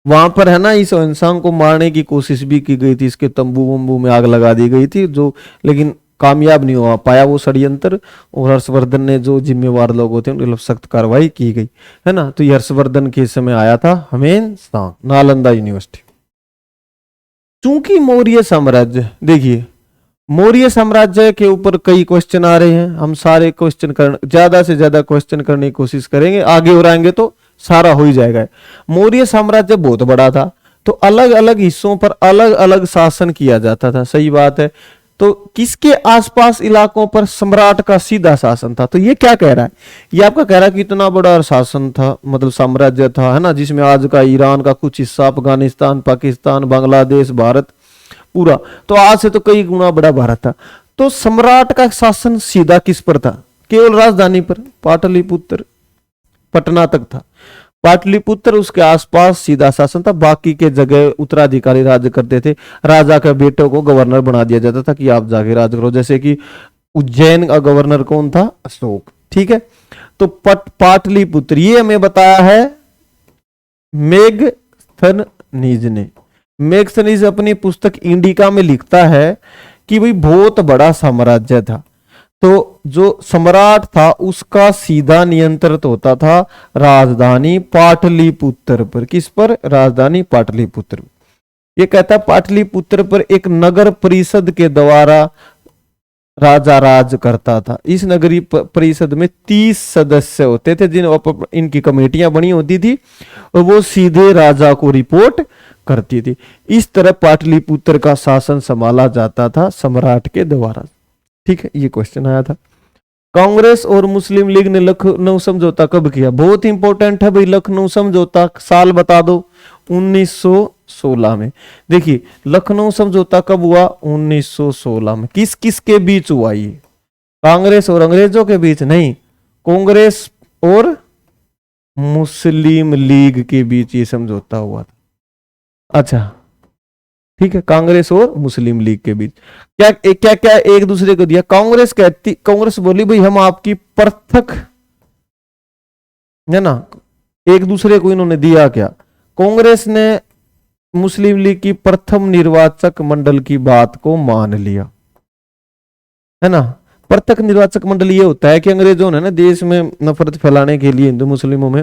वहां पर, है ना, इस इंसान को मारने की कोशिश भी की गई थी, इसके तंबू वंबू में आग लगा दी गई थी, जो लेकिन कामयाब नहीं हो पाया वो षड्यंत्र। और हर्षवर्धन ने जो जिम्मेवार लोग होते हैं उनके खिलाफ सख्त कार्रवाई की गई, है ना। तो ये हर्षवर्धन के समय आया था हवेनसांग, नालंदा यूनिवर्सिटी। चूंकि मौर्य साम्राज्य, देखिए मौर्य साम्राज्य के ऊपर कई क्वेश्चन आ रहे हैं, हम सारे क्वेश्चन ज्यादा से ज्यादा क्वेश्चन करने की कोशिश करेंगे, आगे और आएंगे तो सारा हो ही जाएगा। मौर्य साम्राज्य बहुत बड़ा था, तो अलग अलग हिस्सों पर अलग अलग शासन किया जाता था, सही बात है। तो किसके आसपास इलाकों पर सम्राट का सीधा शासन था? तो ये क्या कह रहा है? ये आपका कह रहा है कि इतना बड़ा शासन था, मतलब साम्राज्य था, है ना, जिसमें आज का ईरान का कुछ हिस्सा, अफगानिस्तान, पाकिस्तान, बांग्लादेश, भारत पूरा, तो आज से तो कई गुना बड़ा भारत था। तो सम्राट का शासन सीधा किस पर था? केवल राजधानी पर, पाटलिपुत्र, पटना तक था। पाटलिपुत्र, उसके आसपास सीधा शासन था, बाकी के जगह उत्तराधिकारी राज्य करते थे। राजा के बेटों को गवर्नर बना दिया जाता था कि आप जाके राज करो, जैसे कि उज्जैन का गवर्नर कौन था? अशोक। ठीक है, तो पाटलिपुत्र, ये हमें बताया है मेगस्थनीज ने। मेगस्थनीज अपनी पुस्तक इंडिका में लिखता है कि भाई बहुत बड़ा साम्राज्य था, तो जो सम्राट था उसका सीधा नियंत्रण होता था राजधानी पाटलिपुत्र पर। किस पर? राजधानी पाटलिपुत्र। ये कहता है पाटलिपुत्र पर एक नगर परिषद के द्वारा राजा राज करता था। इस नगरीय परिषद में 30 सदस्य होते थे, जिन इनकी कमेटियां बनी होती थी, और वो सीधे राजा को रिपोर्ट करती थी। इस तरह पाटलिपुत्र का शासन संभाला जाता था सम्राट के द्वारा। ठीक है, ये क्वेश्चन आया था। कांग्रेस और मुस्लिम लीग ने लखनऊ समझौता कब किया? बहुत इंपॉर्टेंट है भाई, लखनऊ समझौता साल बता दो। 1916 में। देखिए लखनऊ समझौता कब हुआ? 1916 में। किस किस के बीच हुआ ये? कांग्रेस और अंग्रेजों के बीच नहीं, कांग्रेस और मुस्लिम लीग के बीच ये समझौता हुआ था। अच्छा ठीक है, कांग्रेस और मुस्लिम लीग के बीच क्या क्या क्या एक दूसरे को दिया? कांग्रेस बोली भाई हम आपकी पृथक, है ना, एक दूसरे को इन्होंने दिया क्या? कांग्रेस ने मुस्लिम लीग की प्रथम निर्वाचक मंडल की बात को मान लिया, है ना। प्रत्यक्ष निर्वाचक मंडल ये होता है कि अंग्रेजों ने ना देश में नफरत फैलाने के लिए हिंदू मुस्लिमों में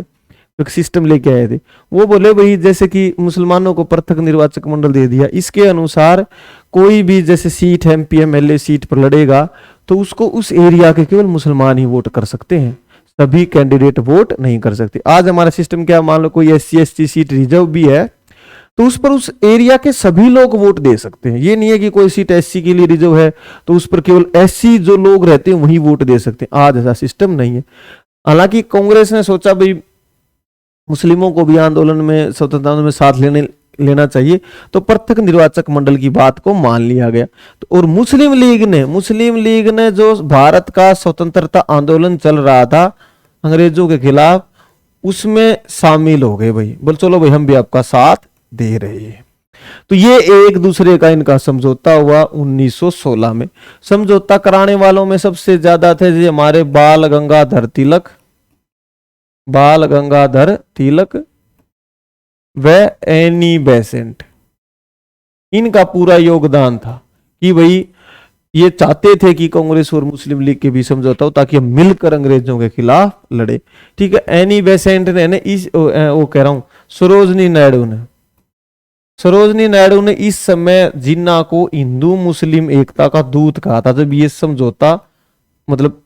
एक सिस्टम लेके आए थे। वो बोले भाई जैसे कि मुसलमानों को प्रत्यक्ष निर्वाचक मंडल दे दिया, इसके अनुसार कोई भी जैसे सीट है एमपी एमएलए सीट पर लड़ेगा तो उसको उस एरिया के केवल मुसलमान ही वोट कर सकते हैं, सभी कैंडिडेट वोट नहीं कर सकते। आज हमारा सिस्टम क्या, मान लो कोई एससी एसटी सीट रिजर्व भी है तो उस पर उस एरिया के सभी लोग वोट दे सकते हैं। ये नहीं है कि कोई सीट एससी के लिए रिजर्व है तो उस पर केवल एससी जो लोग रहते हैं वही वोट दे सकते हैं। आज ऐसा सिस्टम नहीं है। हालांकि कांग्रेस ने सोचा भाई मुस्लिमों को भी आंदोलन में स्वतंत्रता आंदोलन में साथ लेना चाहिए, तो प्रत्यक्ष निर्वाचक मंडल की बात को मान लिया गया। तो और मुस्लिम लीग ने जो भारत का स्वतंत्रता आंदोलन चल रहा था अंग्रेजों के खिलाफ, उसमें शामिल हो गए भाई, बोल चलो भाई हम भी आपका साथ दे रहे हैं। तो ये एक दूसरे का इनका समझौता हुआ 1916 में। समझौता कराने वालों में सबसे ज्यादा थे जी हमारे बाल गंगाधर तिलक व एनी बेसेंट। इनका पूरा योगदान था कि भाई ये चाहते थे कि कांग्रेस और मुस्लिम लीग के भी समझौता हो ताकि हम मिलकर अंग्रेजों के खिलाफ लड़े। ठीक है, एनी बेसेंट ने इस वो कह रहा हूं सरोजनी नायडू ने इस समय जिन्ना को हिंदू मुस्लिम एकता का दूत कहा था जब ये समझौता मतलब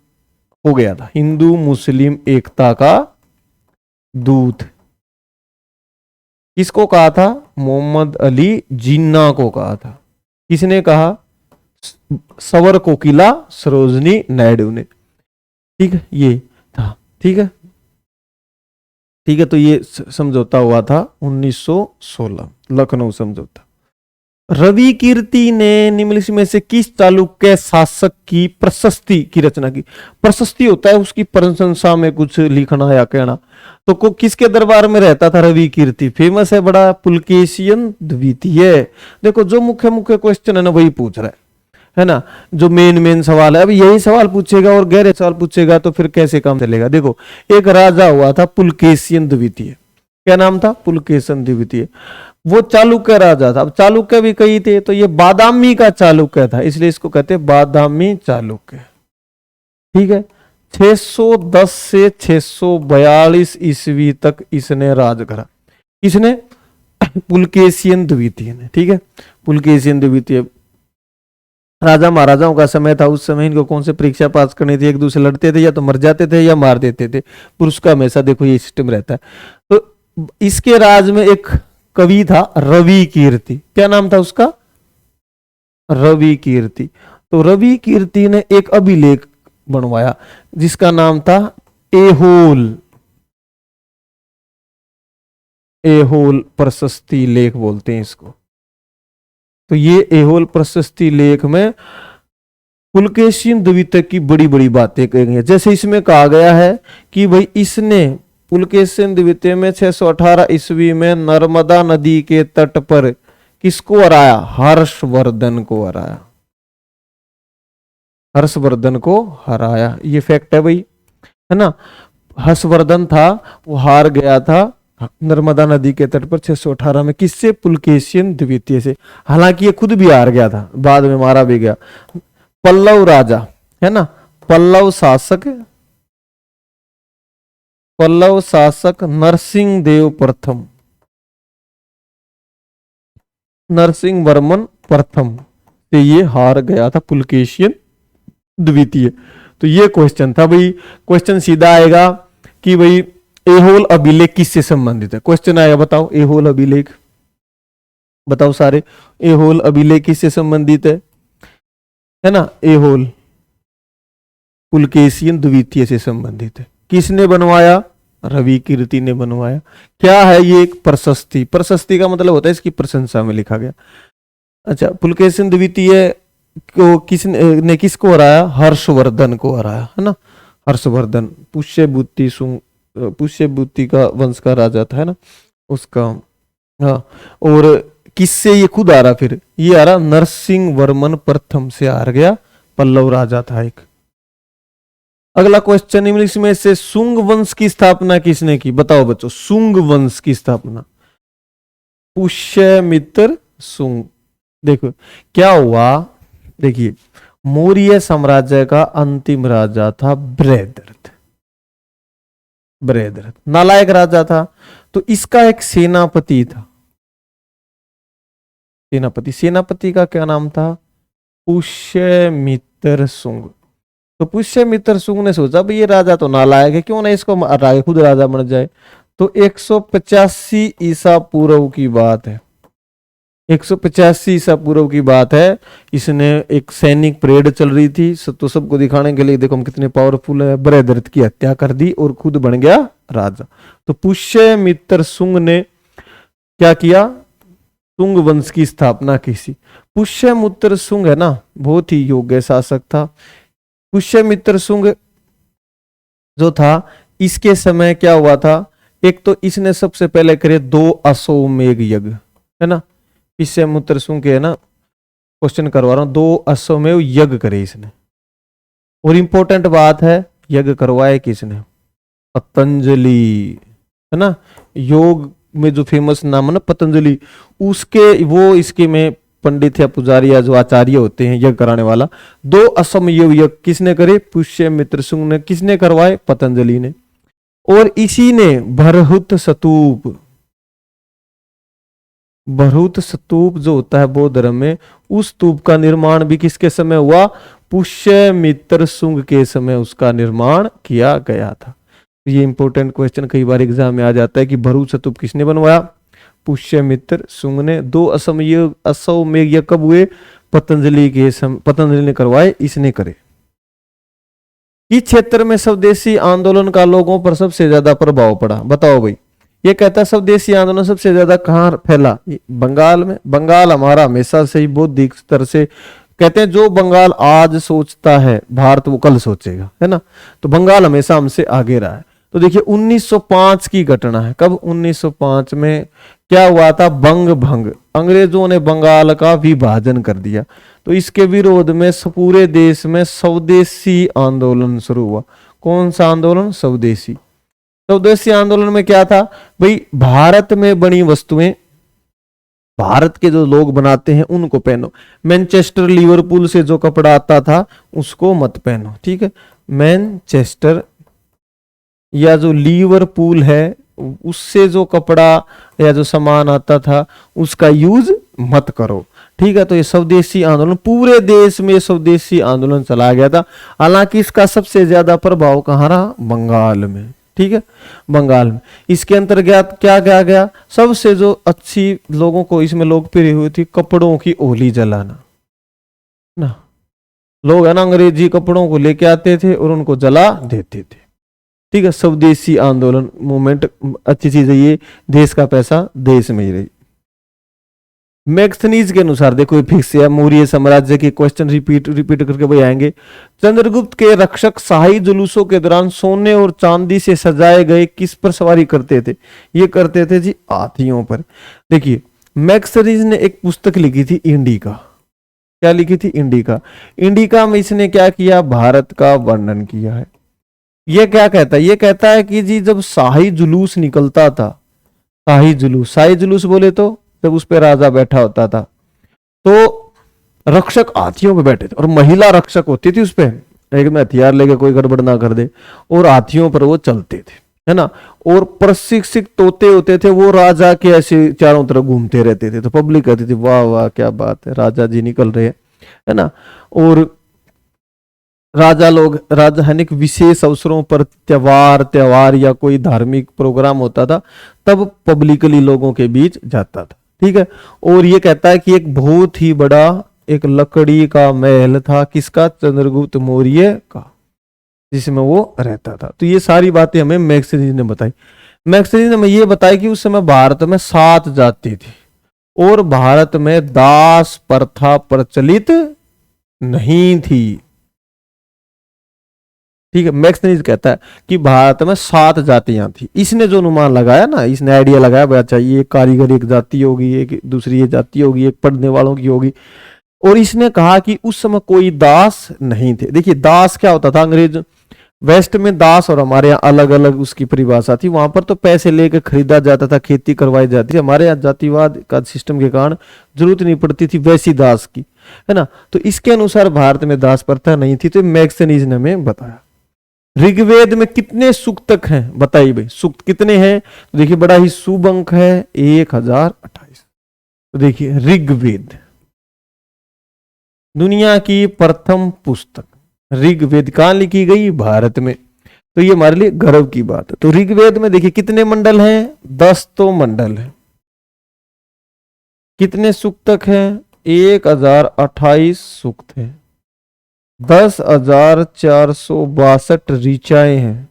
हो गया था। हिंदू मुस्लिम एकता का दूत किसको कहा था? मोहम्मद अली जिन्ना को कहा था। किसने कहा? सवर कोकिला सरोजनी नायडू ने। ठीक है, ये था। ठीक है, तो ये समझौता हुआ था 1916, लखनऊ समझौता। रवि कीर्ति ने निम्नलिखित में से किस चालुक्य शासक की प्रशस्ति की रचना की? प्रशस्ति होता है उसकी प्रशंसा में कुछ लिखना या कहना। तो किसके दरबार में रहता था रवि कीर्ति? फेमस है बड़ा, पुलकेशियन द्वितीय। देखो जो मुख्य क्वेश्चन है ना वही पूछ रहा है ना, जो मेन सवाल है। अब यही सवाल पूछेगा और गहरे सवाल पूछेगा तो फिर कैसे काम चलेगा। देखो एक राजा हुआ था पुलकेशियन द्वितीय। क्या नाम था? पुलकेशियन द्वितीय। वो चालुक्य राजा था। अब चालुक्य भी कई थे, तो ये बादामी का चालुक्य था, इसलिए इसको कहते हैं बादामी चालुक्य। ठीक है, 610 से 642 ईस्वी तक इसने राज करा। किसने? पुलकेशियन द्वितीय ने। ठीक है, पुलकेशियन द्वितीय। राजा महाराजाओं का समय था, उस समय इनको कौन से परीक्षा पास करनी थी, एक दूसरे लड़ते थे या तो मर जाते थे या मार देते थे। पुरुष का हमेशा देखो ये सिस्टम रहता है। तो इसके राज में एक कवि था रवि कीर्ति। क्या नाम था उसका? रवि कीर्ति। तो रवि कीर्ति ने एक अभिलेख बनवाया जिसका नाम था एहोल प्रशस्ति लेख बोलते हैं इसको। तो ये एहोल प्रशस्ति लेख में पुलकेशिन द्वितीय की बड़ी बड़ी बातें कही गई हैं। जैसे इसमें कहा गया है कि भाई इसने पुलकेशिन द्वितीय में 618 ईस्वी में नर्मदा नदी के तट पर किसको हराया? हर्षवर्धन को हराया। हर्षवर्धन को हराया, ये फैक्ट है भाई, है ना। हर्षवर्धन था वो हार गया था नर्मदा नदी के तट पर 618 में। किससे? पुलकेशिन द्वितीय से। हालांकि ये खुद भी हार गया था, बाद में मारा भी गया। पल्लव राजा है ना, पल्लव शासक नरसिंह देव प्रथम, नरसिंह वर्मन प्रथम से ये हार गया था पुलकेशिन द्वितीय। तो ये क्वेश्चन था भाई। क्वेश्चन सीधा आएगा कि भाई एहोल अभिलेख किससे संबंधित है? क्वेश्चन आएगा, बताओ एहोल अभिलेख, बताओ सारे, एहोल अभिलेख किससे संबंधित है ना? एहोल पुलकेशिन द्वितीय से संबंधित है। किसने बनवाया? रवि कीर्ति ने बनवाया। क्या है ये? एक प्रशस्ति। प्रशस्ति का मतलब होता है इसकी प्रशंसा में लिखा गया। अच्छा, पुलकेशिन द्वितीय को किसने किसको हराया? हर्षवर्धन को हराया, है ना। हर्षवर्धन पुष्यभूति का वंश का राजा था, है ना उसका। हाँ, और किससे ये खुद हारा? फिर ये हारा नरसिंह वर्मन प्रथम से हार गया, पल्लव राजा था एक। अगला क्वेश्चन इंग्लिश में से सुंग वंश की स्थापना किसने की? बताओ बच्चों, सुंग वंश की स्थापना। पुष्यमित्र सुंग। देखो क्या हुआ, देखिए मौर्य साम्राज्य का अंतिम राजा था बृहद्रथ। बृहद्रथ नालायक राजा था। तो इसका एक सेनापति था, सेनापति का क्या नाम था? पुष्यमित्र शुंग। तो पुष्यमित्र शुंग ने सोचा भाई ये राजा तो नालायक है, क्यों ना इसको खुद राजा बन जाए। तो 185 ईसा पूर्व की बात है, 185 ईसा पूर्व की बात है। इसने एक सैनिक परेड चल रही थी, तो सबको दिखाने के लिए देखो हम कितने पावरफुल है, बृहद्रथ की हत्या कर दी और खुद बन गया राजा। तो पुष्यमित्र शुंग ने क्या किया? शुंग वंश की स्थापना की थी। पुष्यमित्र शुंग है ना, बहुत ही योग्य शासक था। पुष्यमित्र शुंग जो था, इसके समय क्या हुआ था? एक तो इसने सबसे पहले करे 2 अश्वमेध यज्ञ, है ना। पुष्यमित्र शुंग के है ना, क्वेश्चन करवा रहा हूं, 2 अश्वमेध यज्ञ करे इसने। और इंपॉर्टेंट बात है, यज्ञ करवाए किसने? पतंजलि, है ना। योग में जो फेमस नाम है ना पतंजलि, उसके वो इसके में पंडित या पुजारी या जो आचार्य होते हैं यज्ञ कराने वाला। 2 अश्वमेध यज्ञ किसने करे? पुष्यमित्र शुंग ने। किसने करवाए? पतंजलि ने। और इसी ने बरहुत स्तूप जो होता है बौद्ध धर्म में, उस स्तूप का निर्माण भी किसके समय हुआ? पुष्यमित्र शुंग के समय उसका निर्माण किया गया था। ये इंपॉर्टेंट क्वेश्चन कई बार एग्जाम में आ जाता है कि बरहुत स्तूप किसने बनवाया? पुष्यमित्र शुंग ने। 2 अश्वमेध यज्ञ कब हुए? पतंजलि ने करवाए, इसने करे। किस क्षेत्र में स्वदेशी आंदोलन का लोगों पर सबसे ज्यादा प्रभाव पड़ा? बताओ भाई। ये कहता है स्वदेशी आंदोलन सबसे ज्यादा कहां फैला? बंगाल में। बंगाल हमारा हमेशा से ही बौद्धिक स्तर से, कहते हैं जो बंगाल आज सोचता है भारत वो कल सोचेगा, है ना। तो बंगाल हमेशा हमसे आगे रहा है। तो देखिए 1905 की घटना है। कब? 1905 में क्या हुआ था? बंग भंग, अंग्रेजों ने बंगाल का विभाजन कर दिया। तो इसके विरोध में पूरे देश में स्वदेशी आंदोलन शुरू हुआ। कौन सा आंदोलन? स्वदेशी। स्वदेशी आंदोलन में क्या था भाई? भारत में बनी वस्तुएं भारत के जो लोग बनाते हैं उनको पहनो। मैनचेस्टर लिवरपूल से जो कपड़ा आता था उसको मत पहनो, ठीक है। मैनचेस्टर या जो लिवरपूल है उससे जो कपड़ा या जो सामान आता था उसका यूज मत करो, ठीक है। तो ये स्वदेशी आंदोलन पूरे देश में स्वदेशी आंदोलन चला गया था। हालांकि इसका सबसे ज्यादा प्रभाव कहाँ रहा? बंगाल में, ठीक है, बंगाल में। इसके अंतर्गत क्या क्या गया? सबसे जो अच्छी लोगों को इसमें लोकप्रिय हुई थी कपड़ों की होली जलाना ना। लोग है ना अंग्रेजी कपड़ों को लेके आते थे और उनको जला देते थे, ठीक है। स्वदेशी आंदोलन मूवमेंट अच्छी चीज है, ये देश का पैसा देश में ही रही। मैक्सनीज के अनुसार देखो ये फिक्स है, मौर्य साम्राज्य के क्वेश्चन रिपीट करके वही आएंगे। चंद्रगुप्त के रक्षक शाही जुलूसों के दौरान सोने और चांदी से सजाए गए किस पर सवारी करते थे? ये करते थे जी हाथियों पर। देखिए मैक्सनीज ने एक पुस्तक लिखी थी इंडिका। क्या लिखी थी? इंडिका। इंडिका में इसने क्या किया? भारत का वर्णन किया है। ये क्या कहता है? ये कहता है कि जी जब शाही जुलूस निकलता था, शाही जुलूस बोले तो जब उस पे राजा बैठा होता था तो रक्षक हाथियों पे बैठे थे और महिला रक्षक होती थी उस पे, एक में हथियार लेके कोई गड़बड़ ना कर दे, और हाथियों पर वो चलते थे, है ना। और प्रशिक्षित तोते होते थे, वो राजा के ऐसे चारों तरफ घूमते रहते थे। तो पब्लिक कहती थी वाह वाह क्या बात है, राजा जी निकल रहे हैं, है ना। और राजधानिक विशेष अवसरों पर त्योहार या कोई धार्मिक प्रोग्राम होता था तब पब्लिकली लोगों के बीच जाता था, ठीक है। और ये कहता है कि एक बहुत ही बड़ा एक लकड़ी का महल था, किसका? चंद्रगुप्त मौर्य का, जिसमें वो रहता था। तो ये सारी बातें हमें मैक्सनीज ने बताई। मैक्सनीज ने ये बताया कि उस समय भारत में 7 जाति थी और भारत में दास प्रथा प्रचलित नहीं थी, ठीक है। मैक्सनीज कहता है कि भारत में 7 जातियां थी। इसने जो अनुमान लगाया ना, इसने आइडिया लगाया भाई अच्छा ये कारीगर एक जाति होगी, एक दूसरी ये जाति होगी, एक पढ़ने वालों की होगी। और इसने कहा कि उस समय कोई दास नहीं थे। देखिए दास क्या होता था? वेस्ट में दास और हमारे यहाँ अलग अलग उसकी परिभाषा थी। वहां पर तो पैसे लेकर खरीदा जाता था, खेती करवाई जाती थी। हमारे यहाँ जातिवाद का सिस्टम के कारण जरूरत नहीं पड़ती थी वैसी दास की, है ना। तो इसके अनुसार भारत में दास प्रथा नहीं थी, तो मैक्सनीज ने हमें बताया। ऋग्वेद में कितने सूक्तक हैं बताइए भाई, सूक्त कितने हैं? तो देखिए बड़ा ही शुभ अंक है 1028। तो देखिए ऋग्वेद दुनिया की प्रथम पुस्तक ऋग्वेद कहां लिखी गई? भारत में। तो ये हमारे लिए गर्व की बात है। तो ऋग्वेद में देखिए कितने मंडल हैं? 10 तो मंडल है। कितने सूक्तक हैं? 1028 सूक्त हैं। 10,462 ऋचाएं हैं।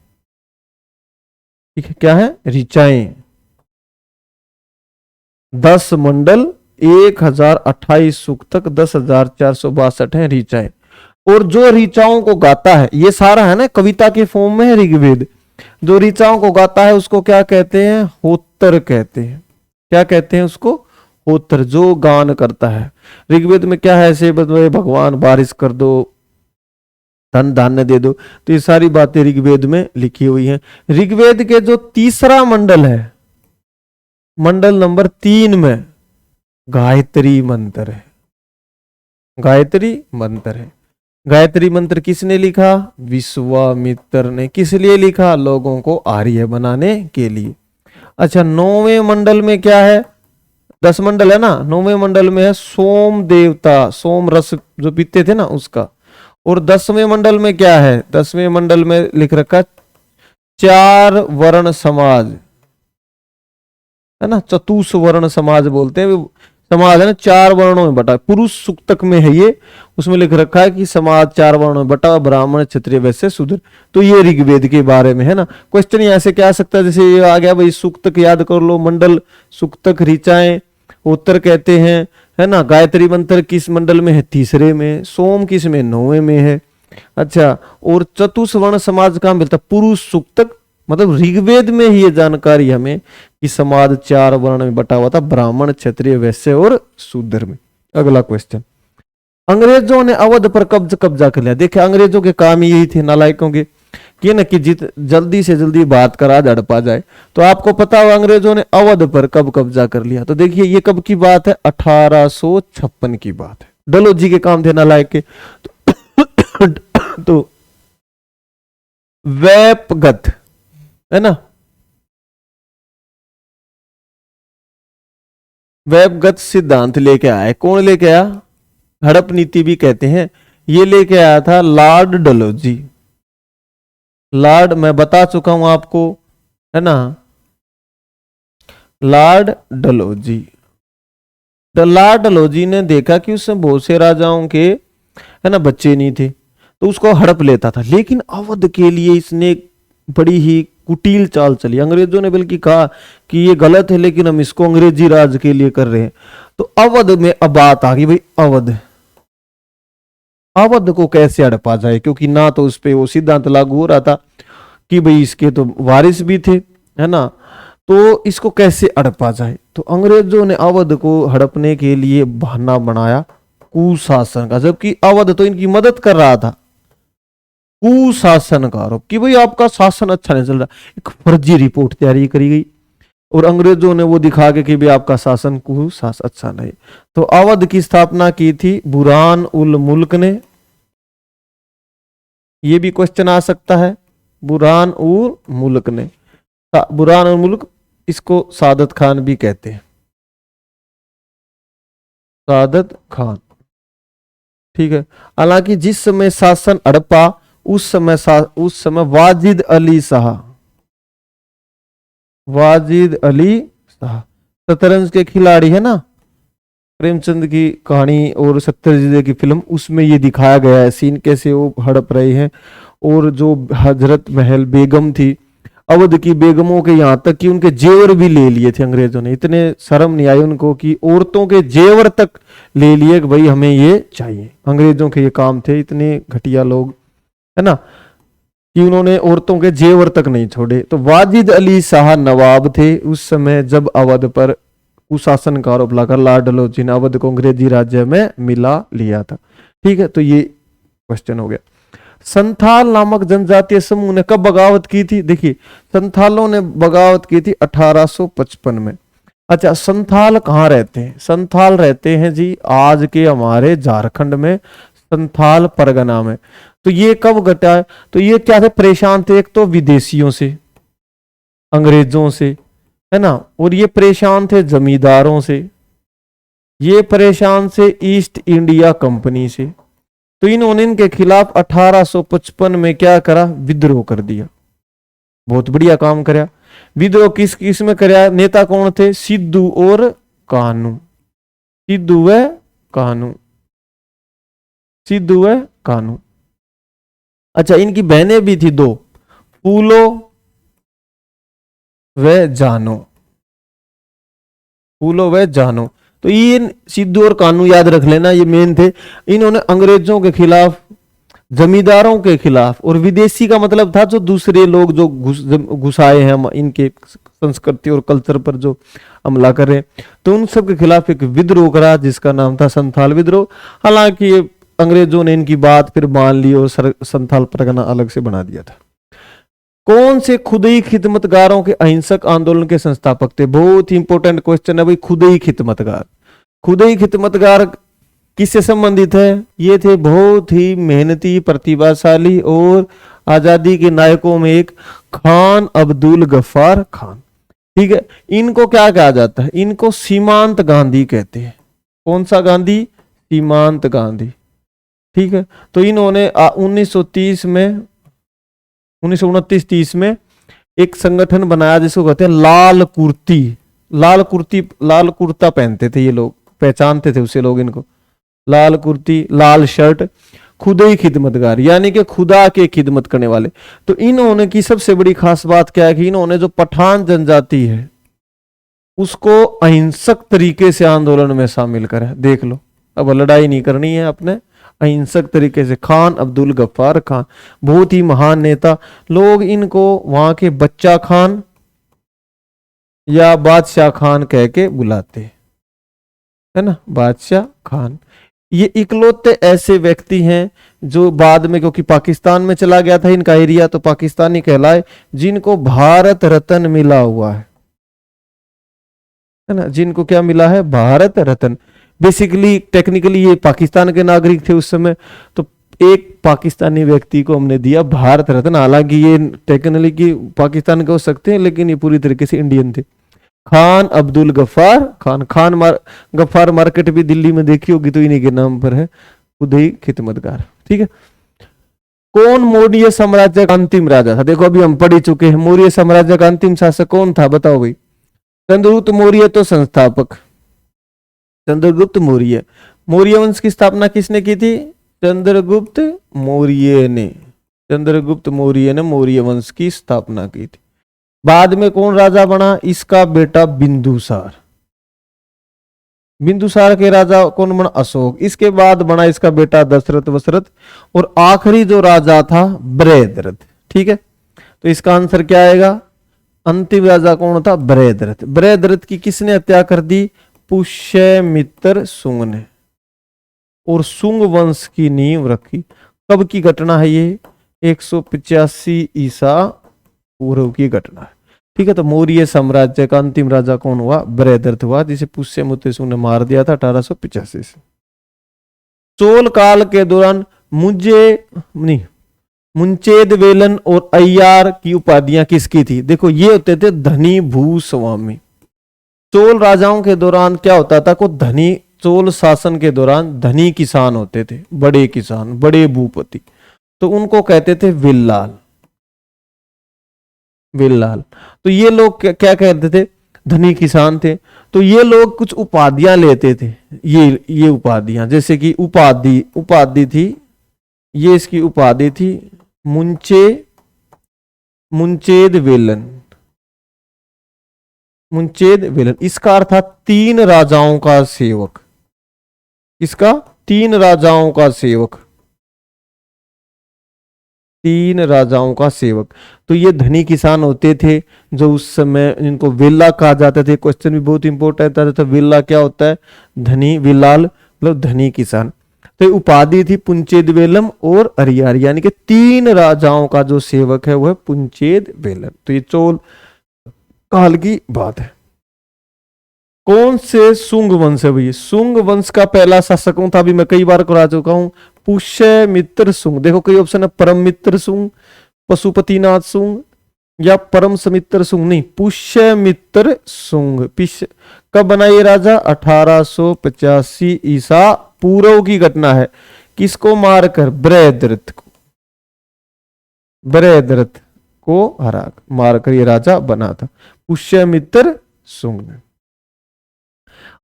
ठीक है, क्या है? ऋचाएं। 10 मंडल, 1028 सूक्तक, 10,462 है ऋचाएं। और जो ऋचाओं को गाता है, ये सारा है ना कविता के फॉर्म में है ऋग्वेद। जो ऋचाओं को गाता है उसको क्या कहते हैं? होत्र कहते हैं। क्या कहते हैं उसको? होत्र। जो गान करता है। ऋग्वेद में क्या है? ऐसे भगवान बारिश कर दो, धन धान्य दे दो, तो ये सारी बातें ऋग्वेद में लिखी हुई हैं। ऋग्वेद के जो तीसरा मंडल है, मंडल नंबर 3 में गायत्री मंत्र है। गायत्री मंत्र है। गायत्री मंत्र किसने लिखा? विश्वामित्र ने। किस लिए लिखा? लोगों को आर्य बनाने के लिए। अच्छा, 9वें मंडल में क्या है? 10 मंडल है ना, 9वें मंडल में है सोम देवता, सोम रस जो पीते थे ना उसका। और 10वें मंडल में क्या है? 10वें मंडल में लिख रखा 4 वर्ण समाज, है ना, चतुष्वर्ण समाज बोलते हैं। समाज है ना 4 वर्णों में बटा। पुरुष सूक्तक में है ये, उसमें लिख रखा है कि समाज 4 वर्णों में बटा, ब्राह्मण, क्षत्रिय, वैश्य, शूद्र। तो ये ऋग्वेद के बारे में है ना। क्वेश्चन ऐसे क्या आ सकता है? जैसे ये आ गया भाई, सूक्तक याद कर लो, मंडल, सूक्तक, ऋचाएं, उत्तर कहते हैं, है ना। गायत्री मंत्र किस मंडल में है? तीसरे में। सोम किस में? 9वें में है। अच्छा, और चतुष्वर्ण समाज कहां मिलता? पुरुष सूक्तक, मतलब ऋग्वेद में ही ये जानकारी हमें कि समाज 4 वर्ण में बटा हुआ था, ब्राह्मण, क्षत्रिय, वैश्य और शूद्र में। अगला क्वेश्चन, अंग्रेजों ने अवध पर कब्जा कर लिया। देखिए अंग्रेजों के काम यही थे नालायकों के, कि न कि जल्दी से जल्दी बात करा झड़पा जाए। तो आपको पता हो अंग्रेजों ने अवध पर कब कब्जा कर लिया? तो देखिए ये कब की बात है? 1856 की बात है। डलहौजी के काम थे नालायक के। तो वैपगत, है ना, वैपगत सिद्धांत लेके आए। कौन लेके आया? हड़प नीति भी कहते हैं। ये लेके आया था लॉर्ड डलहौजी। लॉर्ड, मैं बता चुका हूं आपको, है ना, लॉर्ड डलहौजी। लॉर्ड डलहौजी ने देखा कि उसमें बहुत से राजाओं के, है ना, बच्चे नहीं थे, तो उसको हड़प लेता था। लेकिन अवध के लिए इसने बड़ी ही कुटिल चाल चली। अंग्रेजों ने बल्कि कहा कि ये गलत है, लेकिन हम इसको अंग्रेजी राज के लिए कर रहे हैं। तो अवध में अब बात आ गई भाई, अवध को कैसे हड़पा जाए, क्योंकि ना तो उस पर वो सिद्धांत लागू हो रहा था कि भाई इसके तो वारिस भी थे, है ना, तो इसको कैसे हड़पा जाए। तो अंग्रेजों ने अवध को हड़पने के लिए बहाना बनाया कुशासन का, जबकि अवध तो इनकी मदद कर रहा था। कुशासन का आरोप कि भाई आपका शासन अच्छा नहीं चल रहा। एक फर्जी रिपोर्ट तैयारी करी गई और अंग्रेजों ने वो दिखा के कि भाई आपका शासन कुशासन अच्छा नहीं। तो अवध की स्थापना की थी बुरहान उल मुल्क ने। ये भी क्वेश्चन आ सकता है, बुरहान उल मुल्क ने। बुरहान उल मुल्क, इसको सादत खान भी कहते हैं, सादत खान। ठीक है। हालांकि जिस समय शासन हड़पा उस समय वाजिद अली शाह, वाजिद अली शाह शतरंज के खिलाड़ी, है ना, प्रेमचंद की कहानी और सत्यजित की फिल्म, उसमें ये दिखाया गया है सीन कैसे वो हड़प रहे हैं। और जो हजरत महल बेगम थी, अवध की बेगमों के, यहाँ तक कि उनके जेवर भी ले लिए थे अंग्रेजों ने। इतने शर्म नहीं आई उनको कि औरतों के जेवर तक ले लिए कि भाई हमें ये चाहिए। अंग्रेजों के ये काम थे, इतने घटिया लोग, है ना, कि उन्होंने औरतों के जेवर तक नहीं छोड़े। तो वाजिद अली शाह नवाब थे उस समय, जब अवध पर कुशासन का आरोप लगाकर लॉर्ड डलहौजी ने अवध को अंग्रेजी राज्य में मिला लिया था। ठीक है, तो ये क्वेश्चन हो गया। संथाल नामक जनजातीय समूह ने कब बगावत की थी? देखिए, संथालों ने बगावत की थी 1855 में। अच्छा, संथाल कहाँ रहते हैं? संथाल रहते हैं जी आज के हमारे झारखंड में, संथाल परगना में। तो ये कब घटा है? तो ये क्या थे? परेशान थे एक तो विदेशियों से, अंग्रेजों से, है ना, और ये परेशान थे जमींदारों से, ये परेशान से ईस्ट इंडिया कंपनी से। तो इन्होंने इनके खिलाफ 1855 में क्या करा? विद्रोह कर दिया। बहुत बढ़िया काम करया। विद्रोह किस किस में करया? नेता कौन थे? सिद्धू और कान्हू। सिद्धू व कान्हू, सिद्धू व कान्हू। अच्छा, इनकी बहनें भी थी दो, फूलो व जानो, फूलो व जानो। तो ये सिद्धू और कान्हू याद रख लेना, ये मेन थे। इन्होंने अंग्रेजों के खिलाफ, जमींदारों के खिलाफ, और विदेशी का मतलब था जो दूसरे लोग जो घुसाए हैं हम इनके संस्कृति और कल्चर पर जो हमला कर रहे हैं, तो उन सब के खिलाफ एक विद्रोह करा जिसका नाम था संथाल विद्रोह। हालांकि ये अंग्रेजों ने इनकी बात फिर मान ली और संथाल परगना अलग से बना दिया था। कौन से खुदई खिदमतगारों के अहिंसक आंदोलन के संस्थापक थे? बहुत ही इंपॉर्टेंट क्वेश्चन है भाई। खुदई खिदमतगार, खुदई खिदमतगार किससे संबंधित है? ये थे बहुत ही मेहनती, प्रतिभाशाली और आजादी के नायकों में एक खान अब्दुल गफ्फार खान। ठीक है, इनको क्या कहा जाता है? इनको सीमांत गांधी कहते हैं। कौन सा गांधी? सीमांत गांधी। ठीक है, तो इन्होंने 1930 में, 1929-30 में एक संगठन बनाया जिसको कहते हैं लाल कुर्ती। लाल कुर्ती, लाल कुर्ता पहनते थे ये लोग, पहचानते थे उसे लोग इनको। लाल कुर्ती, लाल शर्ट, खुदई खिदमतगार, यानी कि खुदा के खिदमत करने वाले। तो इन्होंने की सबसे बड़ी खास बात क्या है कि इन्होंने जो पठान जनजाति है उसको अहिंसक तरीके से आंदोलन में शामिल करा। देख लो, अब लड़ाई नहीं करनी है अपने, अहिंसक तरीके से। खान अब्दुल गफ्फार खान, बहुत ही महान नेता। लोग इनको वहां के बच्चा खान या बादशाह खान कह के बुलाते, है ना, बादशाह खान। ये इकलौते ऐसे व्यक्ति हैं जो बाद में, क्योंकि पाकिस्तान में चला गया था इनका एरिया, तो पाकिस्तानी कहलाए, जिनको भारत रत्न मिला हुआ है ना, जिनको क्या मिला है? भारत रत्न। बेसिकली टेक्निकली ये पाकिस्तान के नागरिक थे उस समय, तो एक पाकिस्तानी व्यक्ति को हमने दिया भारत रत्न। हालांकि ये टेक्निकली की पाकिस्तान के हो सकते हैं, लेकिन ये पूरी तरीके से इंडियन थे। खान अब्दुल गफ्फार खान। गफ्फार मार्केट भी दिल्ली में देखी होगी, तो इन्हीं के नाम पर है, खुदई खिदमतगार। ठीक है, कौन मौर्य साम्राज्य का अंतिम राजा था? देखो, अभी हम पढ़ चुके हैं, मौर्य साम्राज्य का अंतिम शासक कौन था? बताओ भाई। चंद्रगुप्त मौर्य तो संस्थापक, चंद्रगुप्त मौर्य। मौर्य वंश की स्थापना किसने की थी? चंद्रगुप्त मौर्य ने। चंद्रगुप्त मौर्य ने मौर्य वंश की स्थापना की थी। बाद में कौन राजा बना? इसका बेटा बिंदुसार। बिंदुसार के राजा कौन बना? अशोक। इसके बाद बना इसका बेटा दशरथ वशरथ, और आखिरी जो राजा था बृहद्रथ। ठीक है, तो इसका आंसर क्या आएगा? अंतिम राजा कौन था? बृहद्रथ। बृहद्रथ की किसने हत्या कर दी? पुष्यमित्र शुंग ने, और शुंग वंश की नींव रखी। कब की घटना है ये? 185 ईसा पूर्व की घटना है। ठीक है, तो मौर्य साम्राज्य का अंतिम राजा कौन हुआ? बृहद्रथ हुआ, जिसे पुष्यमित्र शुंग ने मार दिया था 1885 से। चोल काल के दौरान मुंचेद वेलन और अय्यार की उपाधियां किसकी थी? देखो, ये होते थे धनी भूस्वामी। चोल राजाओं के दौरान क्या होता था? को धनी, चोल शासन के दौरान धनी किसान होते थे, बड़े किसान, बड़े भूपति, तो उनको कहते थे विल्लाल। विल्लाल। तो ये लोग क्या कहते थे? धनी किसान थे। तो ये लोग कुछ उपाधियां लेते थे। ये उपाधियां, जैसे कि उपाधि थी, ये इसकी उपाधि थी मुंचेद वेलन। मुंचेद वेलन, इसका अर्थ था 3 राजाओं का सेवक। इसका 3 राजाओं का सेवक, 3 राजाओं का सेवक। तो ये धनी किसान होते थे जो उस समय, इनको विल्ला कहा जाता था। क्वेश्चन भी बहुत इंपॉर्टेंट आता था, विल्ला क्या होता है? धनी, विलाल मतलब धनी किसान। तो ये उपाधि थी पुंचेद वेलम और अरियार, यानी कि 3 राजाओं का जो सेवक है वो है पुंचेद वेलम। तो ये चोल काल की बात है। कौन से सुंग वंश है भैया? सुंग वंश का पहला शासक था, अभी मैं कई बार करा चुका हूं, पुष्य मित्र सुंग। देखो कई ऑप्शन है, परम मित्र सुंग, पशुपतिनाथ सुंग या परम समित्र सुंग। नहीं, पुष्य मित्र सुंग। कब बना ये राजा? 1885 ईसा पूर्व की घटना है। किसको मारकर? बृहद्रथ को, बृहद्रथ को हरा मारकर ये राजा बना था पुष्यमित्र सुंग ने।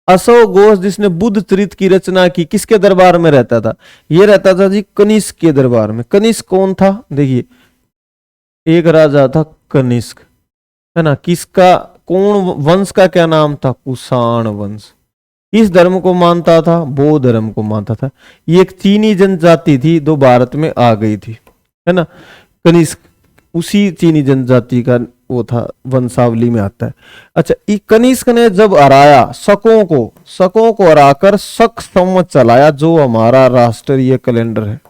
अशोक घोष जिसने बुद्ध चरित की रचना की, किसके दरबार में रहता था? ये रहता था जी कनिष्क के दरबार में। कनिष्क कौन था? देखिए, एक राजा था कनिष्क, है ना। किसका, कौन वंश का क्या नाम था? कुषाण वंश। इस धर्म को मानता था, बौद्ध धर्म को मानता था। ये एक चीनी जनजाति थी, जो भारत में आ गई थी, है ना। कनिष्क उसी चीनी जनजाति का वो था, वंशावली में आता है। अच्छा, कनिष्क ने जब हराया शकों को हराकर शक संवत चलाया, जो हमारा राष्ट्रीय कैलेंडर है।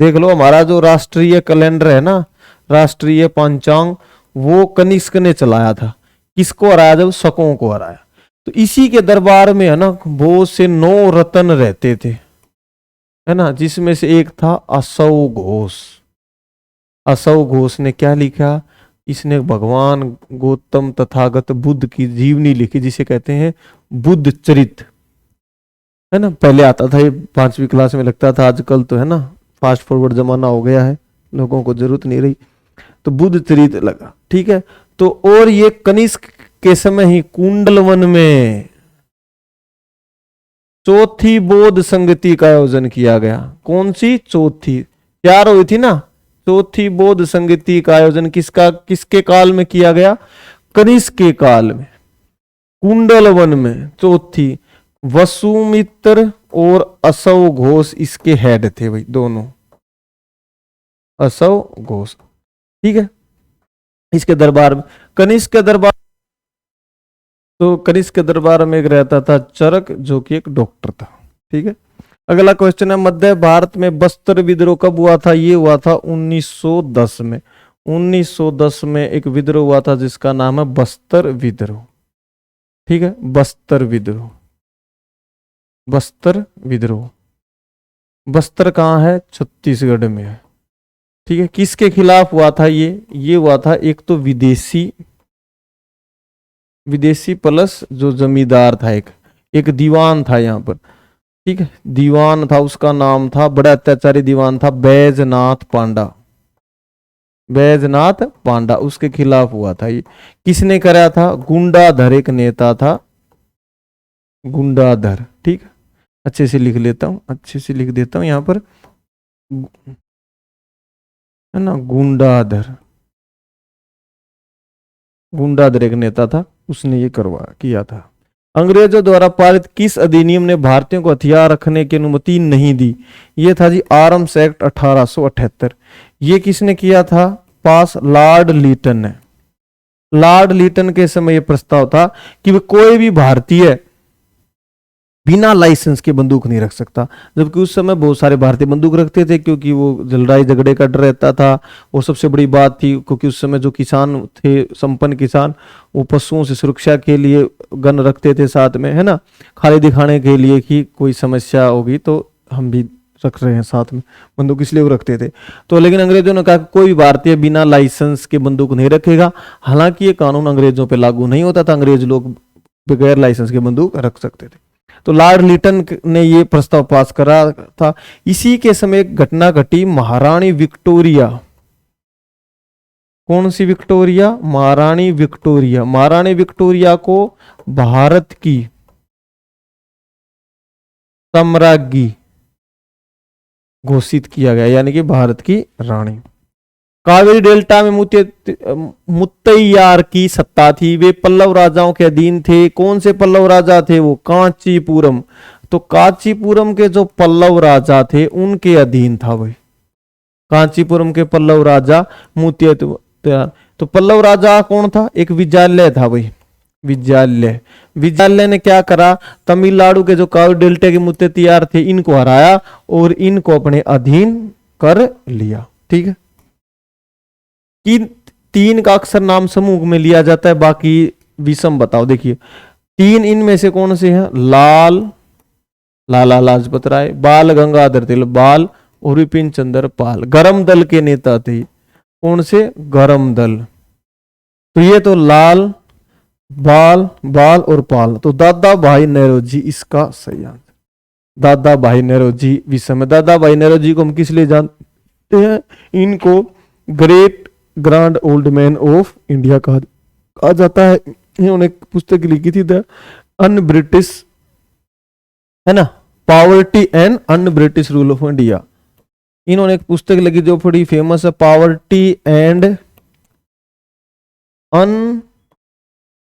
देख लो, हमारा जो राष्ट्रीय कैलेंडर है ना, राष्ट्रीय पंचांग, वो कनिष्क ने चलाया था। किसको हराया? जब शकों को हराया। तो इसी के दरबार में, है ना, बहुत से 9 रत्न रहते थे, है ना, जिसमें से एक था अशोक घोष। अशोक घोष ने क्या लिखा? इसने भगवान गौतम तथागत बुद्ध की जीवनी लिखी, जिसे कहते हैं बुद्ध चरित, है ना। पहले आता था ये 5वीं क्लास में लगता था, आजकल तो है ना फास्ट फॉरवर्ड जमाना हो गया है, लोगों को जरूरत नहीं रही, तो बुद्ध चरित लगा, ठीक है। तो और ये कनिष्क के समय ही कुंडलवन में चौथी बौद्ध संगति का आयोजन किया गया। कौन सी? चौथी। 4 हुई थी ना, चौथी बौद्ध संगति का आयोजन किसके काल में किया गया? कनिष्क के काल में, कुंडलवन में चौथी। वसुमित्र और अशोक घोष इसके हेड थे भाई, दोनों, अशोक घोष, ठीक है। इसके दरबार में, कनिष्क के दरबार, तो कनिष्क के दरबार में एक रहता था चरक, जो कि एक डॉक्टर था, ठीक है। अगला क्वेश्चन है, मध्य भारत में बस्तर विद्रोह कब हुआ था? ये हुआ था 1910 में। 1910 में एक विद्रोह हुआ था जिसका नाम है बस्तर विद्रोह, ठीक है। बस्तर विद्रोह, बस्तर विद्रोह। बस्तर कहाँ है? छत्तीसगढ़ में है, ठीक है। किसके खिलाफ हुआ था ये हुआ था, एक तो विदेशी प्लस जो जमींदार था, एक दीवान था यहाँ पर, ठीक है। दीवान था, उसका नाम था, बड़ा अत्याचारी दीवान था, बैजनाथ पांडा। बैजनाथ पांडा, उसके खिलाफ हुआ था ये। किसने कराया था? गुंडाधर एक नेता था, गुंडाधर, ठीक है। अच्छे से लिख लेता हूं, अच्छे से लिख देता हूं यहाँ पर, है ना। गुंडाधर एक नेता था, उसने ये किया था। अंग्रेजों द्वारा पारित किस अधिनियम ने भारतीयों को हथियार रखने की अनुमति नहीं दी? ये था जी आर्म्स एक्ट 1878। ये किसने किया था पास? लॉर्ड लीटन ने। लॉर्ड लीटन के समय यह प्रस्ताव था कि वे कोई भी भारतीय बिना लाइसेंस के बंदूक नहीं रख सकता, जबकि उस समय बहुत सारे भारतीय बंदूक रखते थे, क्योंकि वो लड़ाई झगड़े का डर रहता था। और सबसे बड़ी बात थी, क्योंकि उस समय जो किसान थे, संपन्न किसान, वो पशुओं से सुरक्षा के लिए गन रखते थे साथ में, है ना, खाली दिखाने के लिए कि कोई समस्या होगी तो हम भी रख रहे हैं साथ में बंदूक, इसलिए वो रखते थे। तो लेकिन अंग्रेजों ने कहा कि कोई भारतीय बिना लाइसेंस के बंदूक नहीं रखेगा। हालांकि ये कानून अंग्रेजों पर लागू नहीं होता था, अंग्रेज लोग बगैर लाइसेंस के बंदूक रख सकते थे। तो लॉर्ड लिटन ने ये प्रस्ताव पास करा था। इसी के समय एक घटना घटी, महारानी विक्टोरिया। कौन सी विक्टोरिया? महारानी विक्टोरिया। महारानी विक्टोरिया को भारत की सम्राज्ञी घोषित किया गया, यानी कि भारत की रानी। कावेरी डेल्टा में मुत्तैयार की सत्ता थी, वे पल्लव राजाओं के अधीन थे। कौन से पल्लव राजा थे? वो कांचीपुरम। तो कांचीपुरम के जो पल्लव राजा थे उनके अधीन था वही, कांचीपुरम के पल्लव राजा मुत्तैयार। तो पल्लव राजा कौन था? एक विजयालय था वही, विद्यालय। विद्यालय ने क्या करा, तमिलनाडु के जो कावेरी डेल्टा के मुद्दे तैयार थे इनको हराया और इनको अपने अधीन कर लिया। ठीक है, किन तीन का अक्सर नाम समूह में लिया जाता है, बाकी विषम बताओ। देखिए तीन इनमें से कौन से हैं, लाला लाजपत राय, बाल गंगाधर तिलक बाल और विपिन चंद्र पाल। गरम दल के नेता थे, कौन से, गरम दल। तो ये तो लाल, बाल और पाल, तो दादा भाई नौरोजी इसका सही आंसर। दादा भाई नौरोजी विषम है। दादा भाई नौरोजी को हम किस लिए जानते हैं, इनको great grand old man of India कहा जाता है। इन्होंने एक पुस्तक लिखी थी द अन ब्रिटिश, है ना, poverty and un British rule of India. इन्होंने एक पुस्तक लिखी जो बड़ी फेमस है, poverty and un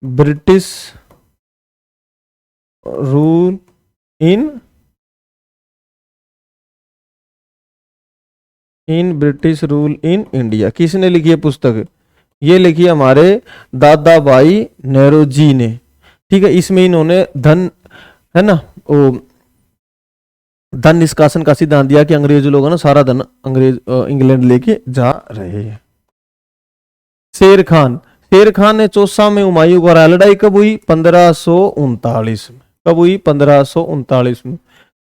British rule in British rule in India. किसने लिखी है पुस्तक, ये लिखी है हमारे दादा भाई नौरोजी ने। ठीक है, इसमें इन्होंने धन, है ना, वो धन निष्कासन का सिद्धांत दिया कि अंग्रेज लोग है ना सारा धन इंग्लैंड लेके जा रहे हैं। शेर खान ने चौसा में हुमायूं को हराया। लड़ाई कब हुई, 1539 में। कब हुई, 1539 में।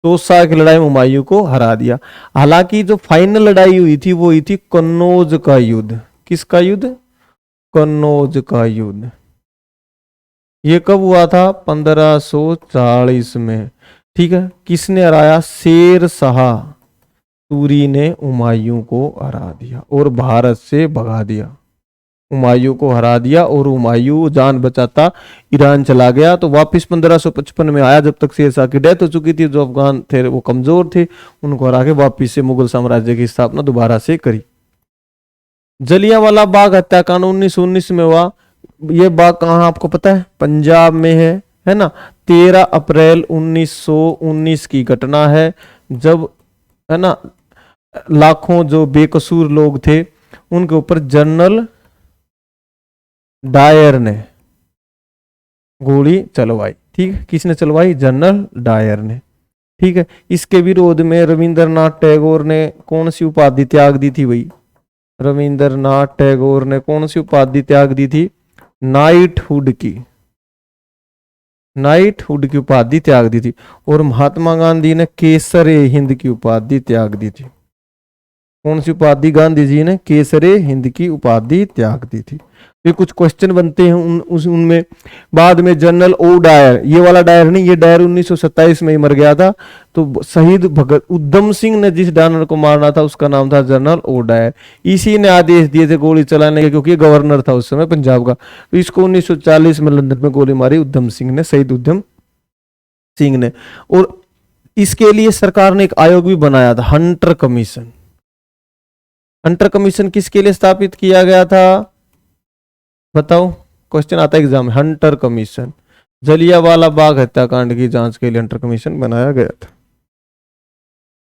चौसा की लड़ाई में हुमायूं को हरा दिया। हालांकि जो फाइनल लड़ाई हुई थी वो हुई थी कन्नौज का युद्ध। किसका युद्ध, कन्नौज का युद्ध। ये कब हुआ था, 1540 में। ठीक है, किसने हराया, शेर शाह सूरी ने हुमायूं को हरा दिया और भारत से भगा दिया। हुमायूं को हरा दिया और हुमायूं जान बचाता ईरान चला गया। तो वापस 1555 में आया, जब तक शेर शाह की डेथ हो चुकी थी। जो अफगान थे वो कमजोर थे, उनको हरा के वापिस से मुगल साम्राज्य की स्थापना दोबारा से करी। जलियांवाला बाग हत्याकांड 1919 में हुआ। ये बाग कहाँ आपको पता है, पंजाब में है ना। 13 अप्रैल 1919 की घटना है, जब, है ना, लाखों जो बेकसूर लोग थे उनके ऊपर जनरल डायर ने गोली चलवाई। ठीक है, किसने चलवाई, जनरल डायर ने। ठीक है, इसके विरोध में रविंद्रनाथ टैगोर ने कौन सी उपाधि त्याग दी थी भाई, रविंद्रनाथ टैगोर ने कौन सी उपाधि त्याग दी थी, नाइटहुड की उपाधि त्याग दी थी। और महात्मा गांधी ने केसरे हिंद की उपाधि त्याग दी थी। कौन सी उपाधि, गांधी जी ने केसरे हिंद की उपाधि त्याग दी थी। ये कुछ क्वेश्चन बनते हैं उनमें। बाद में जनरल ओ डायर, ये वाला डायर नहीं, ये डायर 1927 में ही मर गया था। तो शहीद भगत उधम सिंह ने जिस डायर को मारना था उसका नाम था जनरल ओ डायर। इसी ने आदेश दिए थे गोली चलाने के, क्योंकि गवर्नर था उस समय पंजाब का। तो इसको 1940 में लंदन में गोली मारी उधम सिंह ने, शहीद उधम सिंह ने। और इसके लिए सरकार ने एक आयोग भी बनाया था, हंटर कमीशन। हंटर कमीशन किसके लिए स्थापित किया गया था, बताओ, क्वेश्चन आता है एग्जाम में। हंटर कमीशन, जलियांवाला बाग हत्याकांड की जांच के लिए हंटर कमीशन बनाया गया था।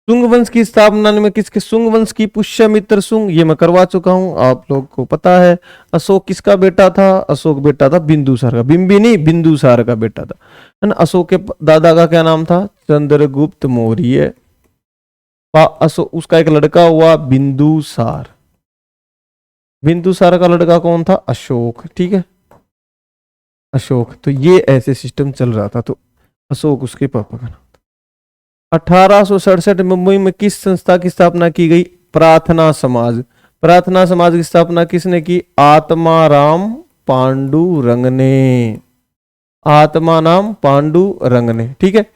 सुंग वंश की स्थापना में किसके, सुंग वंश की पुष्यमित्र सुंग, ये मैं करवा चुका हूं, आप लोग को पता है। अशोक किसका बेटा था, अशोक बेटा था बिंदुसार का, बिंबी नहीं बिंदुसार का बेटा था, है ना। अशोक के दादा का क्या नाम था, चंद्रगुप्त मौर्य। अशोक, उसका एक लड़का हुआ बिंदुसार। बिंदुसार का लड़का कौन था, अशोक। ठीक है, अशोक। तो ये ऐसे सिस्टम चल रहा था। तो अशोक उसके पापा का नाम था। 1867 मुंबई में किस संस्था की स्थापना की गई, प्रार्थना समाज। प्रार्थना समाज की स्थापना किसने की, आत्माराम पांडुरंग ने। आत्माराम पांडुरंग ने। ठीक है,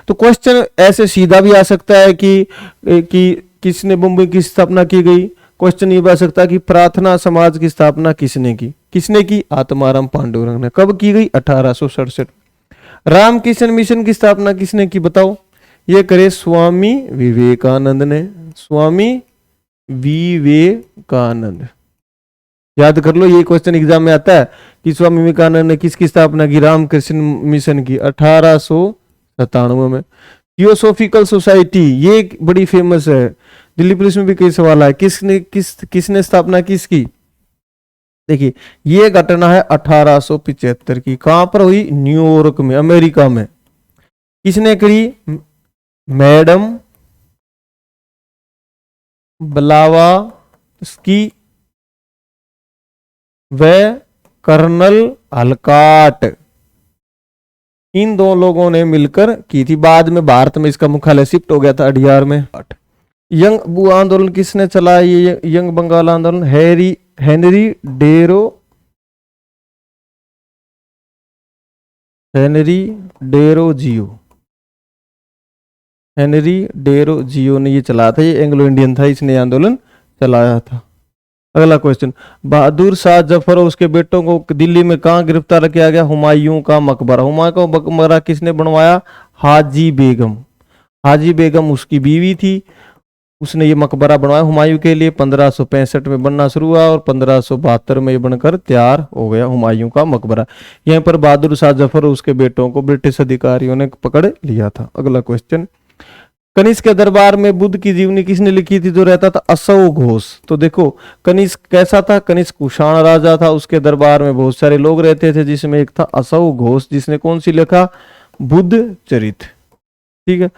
तो क्वेश्चन ऐसे सीधा भी आ सकता है कि किसने मुंबई की स्थापना की गई। क्वेश्चन ये बन सकता है कि प्रार्थना समाज की स्थापना किसने की, आत्माराम पांडुरंग ने। कब की गई, 1867। रामकृष्ण मिशन की स्थापना किसने की, बताओ। ये करे स्वामी विवेकानंद ने। स्वामी विवेकानंद, याद कर लो, ये क्वेश्चन एग्जाम में आता है कि स्वामी विवेकानंद ने किसकी स्थापना की, रामकृष्ण मिशन की, 1897 में। थियोसॉफिकल सोसाइटी, ये बड़ी फेमस है, दिल्ली पुलिस में भी कई सवाल आए। किसने स्थापना किसकी, देखिए ये घटना है 1875 की। कहां पर हुई? न्यूयॉर्क में, अमेरिका में। किसने करी? मैडम ब्लावात्स्की व कर्नल हलकाट, इन दो लोगों ने मिलकर की थी। बाद में भारत में इसका मुख्यालय शिफ्ट हो गया था अडियार में। यंग बू आंदोलन किसने चलाया? ये यंग बंगाल आंदोलन हेनरी डेरो जियो ने ये चलाया था। ये एंग्लो इंडियन था, इसने आंदोलन चलाया था। अगला क्वेश्चन, बहादुर शाह जफर और उसके बेटों को दिल्ली में कहां गिरफ्तार किया गया? हुमायूं का मकबरा। हुमायूं का मकबरा किसने बनवाया? हाजी बेगम। हाजी बेगम उसकी बीवी थी, उसने ये मकबरा बनवाया हुमायूं के लिए। 1565 में बनना शुरू हुआ और 1572 में ये बनकर तैयार हो गया हुमायूं का मकबरा। यहीं पर बहादुर शाह जफर और उसके बेटों को ब्रिटिश अधिकारियों ने पकड़ लिया था। अगला क्वेश्चन, कनिष्क के दरबार में बुद्ध की जीवनी किसने लिखी थी? जो रहता था असौ घोष। तो देखो कनिष्क कैसा था? कनिष्क कुषाण राजा था, उसके दरबार में बहुत सारे लोग रहते थे, जिसमें एक था असौ घोष, जिसने कौन सी लिखा? बुद्ध चरित। ठीक है।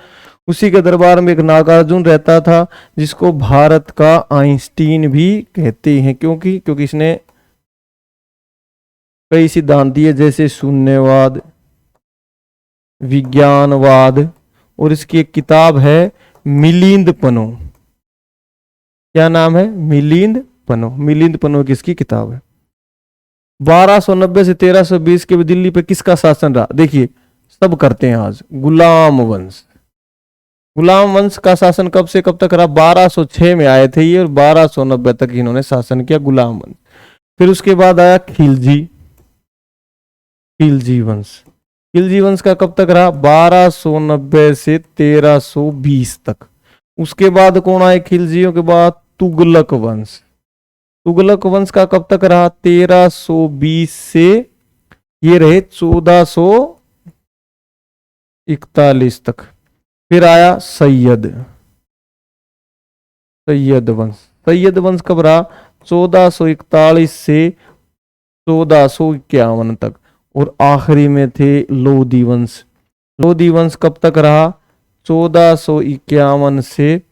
उसी के दरबार में एक नागार्जुन रहता था, जिसको भारत का आइंस्टीन भी कहते हैं। क्योंकि इसने कई सिद्धांत दिए, जैसे शून्यवाद, विज्ञानवाद, और इसकी एक किताब है मिलिंद पनो। क्या नाम है? मिलिंद पनो। मिलिंद पनो की इसकी किताब है। 1290 से 1320 के दिल्ली पे किसका शासन रहा? देखिए सब करते हैं आज। गुलाम वंश। गुलाम वंश का शासन कब से कब तक रहा? 1206 में आए थे ये और 1290 तक इन्होंने शासन किया, गुलाम वंश। फिर उसके बाद आया खिलजी वंश। खिलजी वंश का कब तक रहा? 1290 से 1320 तक। उसके बाद कौन आए खिलजियों के बाद? तुगलक वंश। तुगलक वंश का कब तक रहा? 1320 से ये रहे 1441 तक। फिर आया सैयद वंश। सैयद वंश कब रहा? 1441 से 1451 तक। और आखिरी में थे लोधी वंश। लोधी वंश कब तक रहा? 1451 से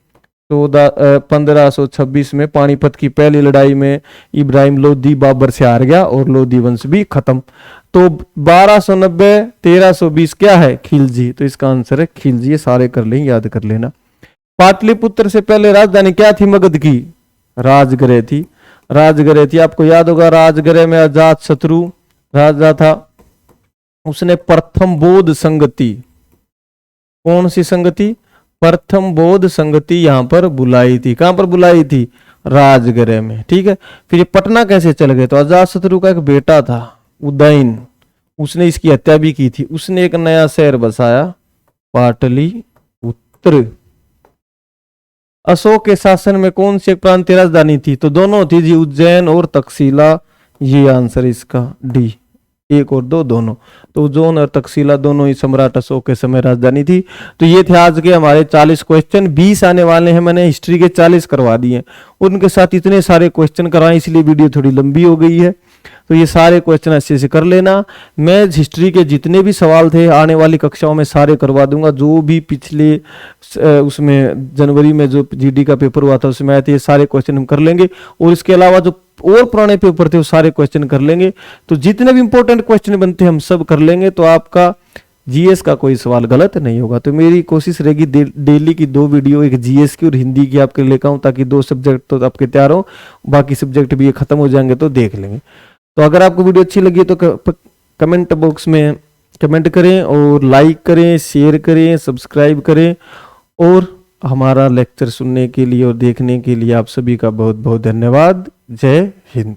1526 में पानीपत की पहली लड़ाई में इब्राहिम लोधी बाबर से हार गया और लोधी वंश भी खत्म। तो 1290 1320 क्या है? खिलजी। तो इसका आंसर है खिलजी। ये सारे कर लें, याद कर लेना। पाटलिपुत्र से पहले राजधानी क्या थी मगध की? राजगृह थी। राजगृह थी, आपको याद होगा। राजगृह में अजात शत्रु राजा था, उसने प्रथम बौद्ध संगति, कौन सी संगति? प्रथम बौद्ध संगति यहां पर बुलाई थी। कहां पर बुलाई थी? राजगृह में। ठीक है। फिर ये पटना कैसे चल गए? तो अजात शत्रु का एक बेटा था उदयन, उसने इसकी हत्या भी की थी। उसने एक नया शहर बसाया, पाटलिपुत्र। अशोक के शासन में कौन सी एक प्रांतीय राजधानी थी? तो दोनों थी जी, उज्जैन और तक्षशिला। ये आंसर इसका डी, 1 और 2 दोनों। तो उज्जैन और तक्षशिला दोनों ही सम्राट अशोक के समय राजधानी थी। तो ये थे आज के हमारे 40 क्वेश्चन। 20 आने वाले हैं, मैंने हिस्ट्री के 40 करवा दिए। उनके साथ इतने सारे क्वेश्चन करवाए, इसलिए वीडियो थोड़ी लंबी हो गई है। तो ये सारे क्वेश्चन अच्छे से कर लेना। मैं हिस्ट्री के जितने भी सवाल थे आने वाली कक्षाओं में सारे करवा दूंगा। जो भी पिछले उसमें जनवरी में जो जीडी का पेपर हुआ था उसमें आए थे, ये सारे क्वेश्चन हम कर लेंगे। और इसके अलावा जो और पुराने पेपर थे वो सारे क्वेश्चन कर लेंगे। तो जितने भी इंपॉर्टेंट क्वेश्चन बनते हैं हम सब कर लेंगे। तो आपका जीएस का कोई सवाल गलत नहीं होगा। तो मेरी कोशिश रहेगी डेली की 2 वीडियो, एक जीएस की और हिंदी की आपके लेकर आऊं, ताकि 2 सब्जेक्ट तो आपके तैयार हो। बाकी सब्जेक्ट भी ये खत्म हो जाएंगे तो देख लेंगे। तो अगर आपको वीडियो अच्छी लगी तो कमेंट बॉक्स में कमेंट करें और लाइक करें, शेयर करें, सब्सक्राइब करें। और हमारा लेक्चर सुनने के लिए और देखने के लिए आप सभी का बहुत बहुत धन्यवाद। जय हिंद।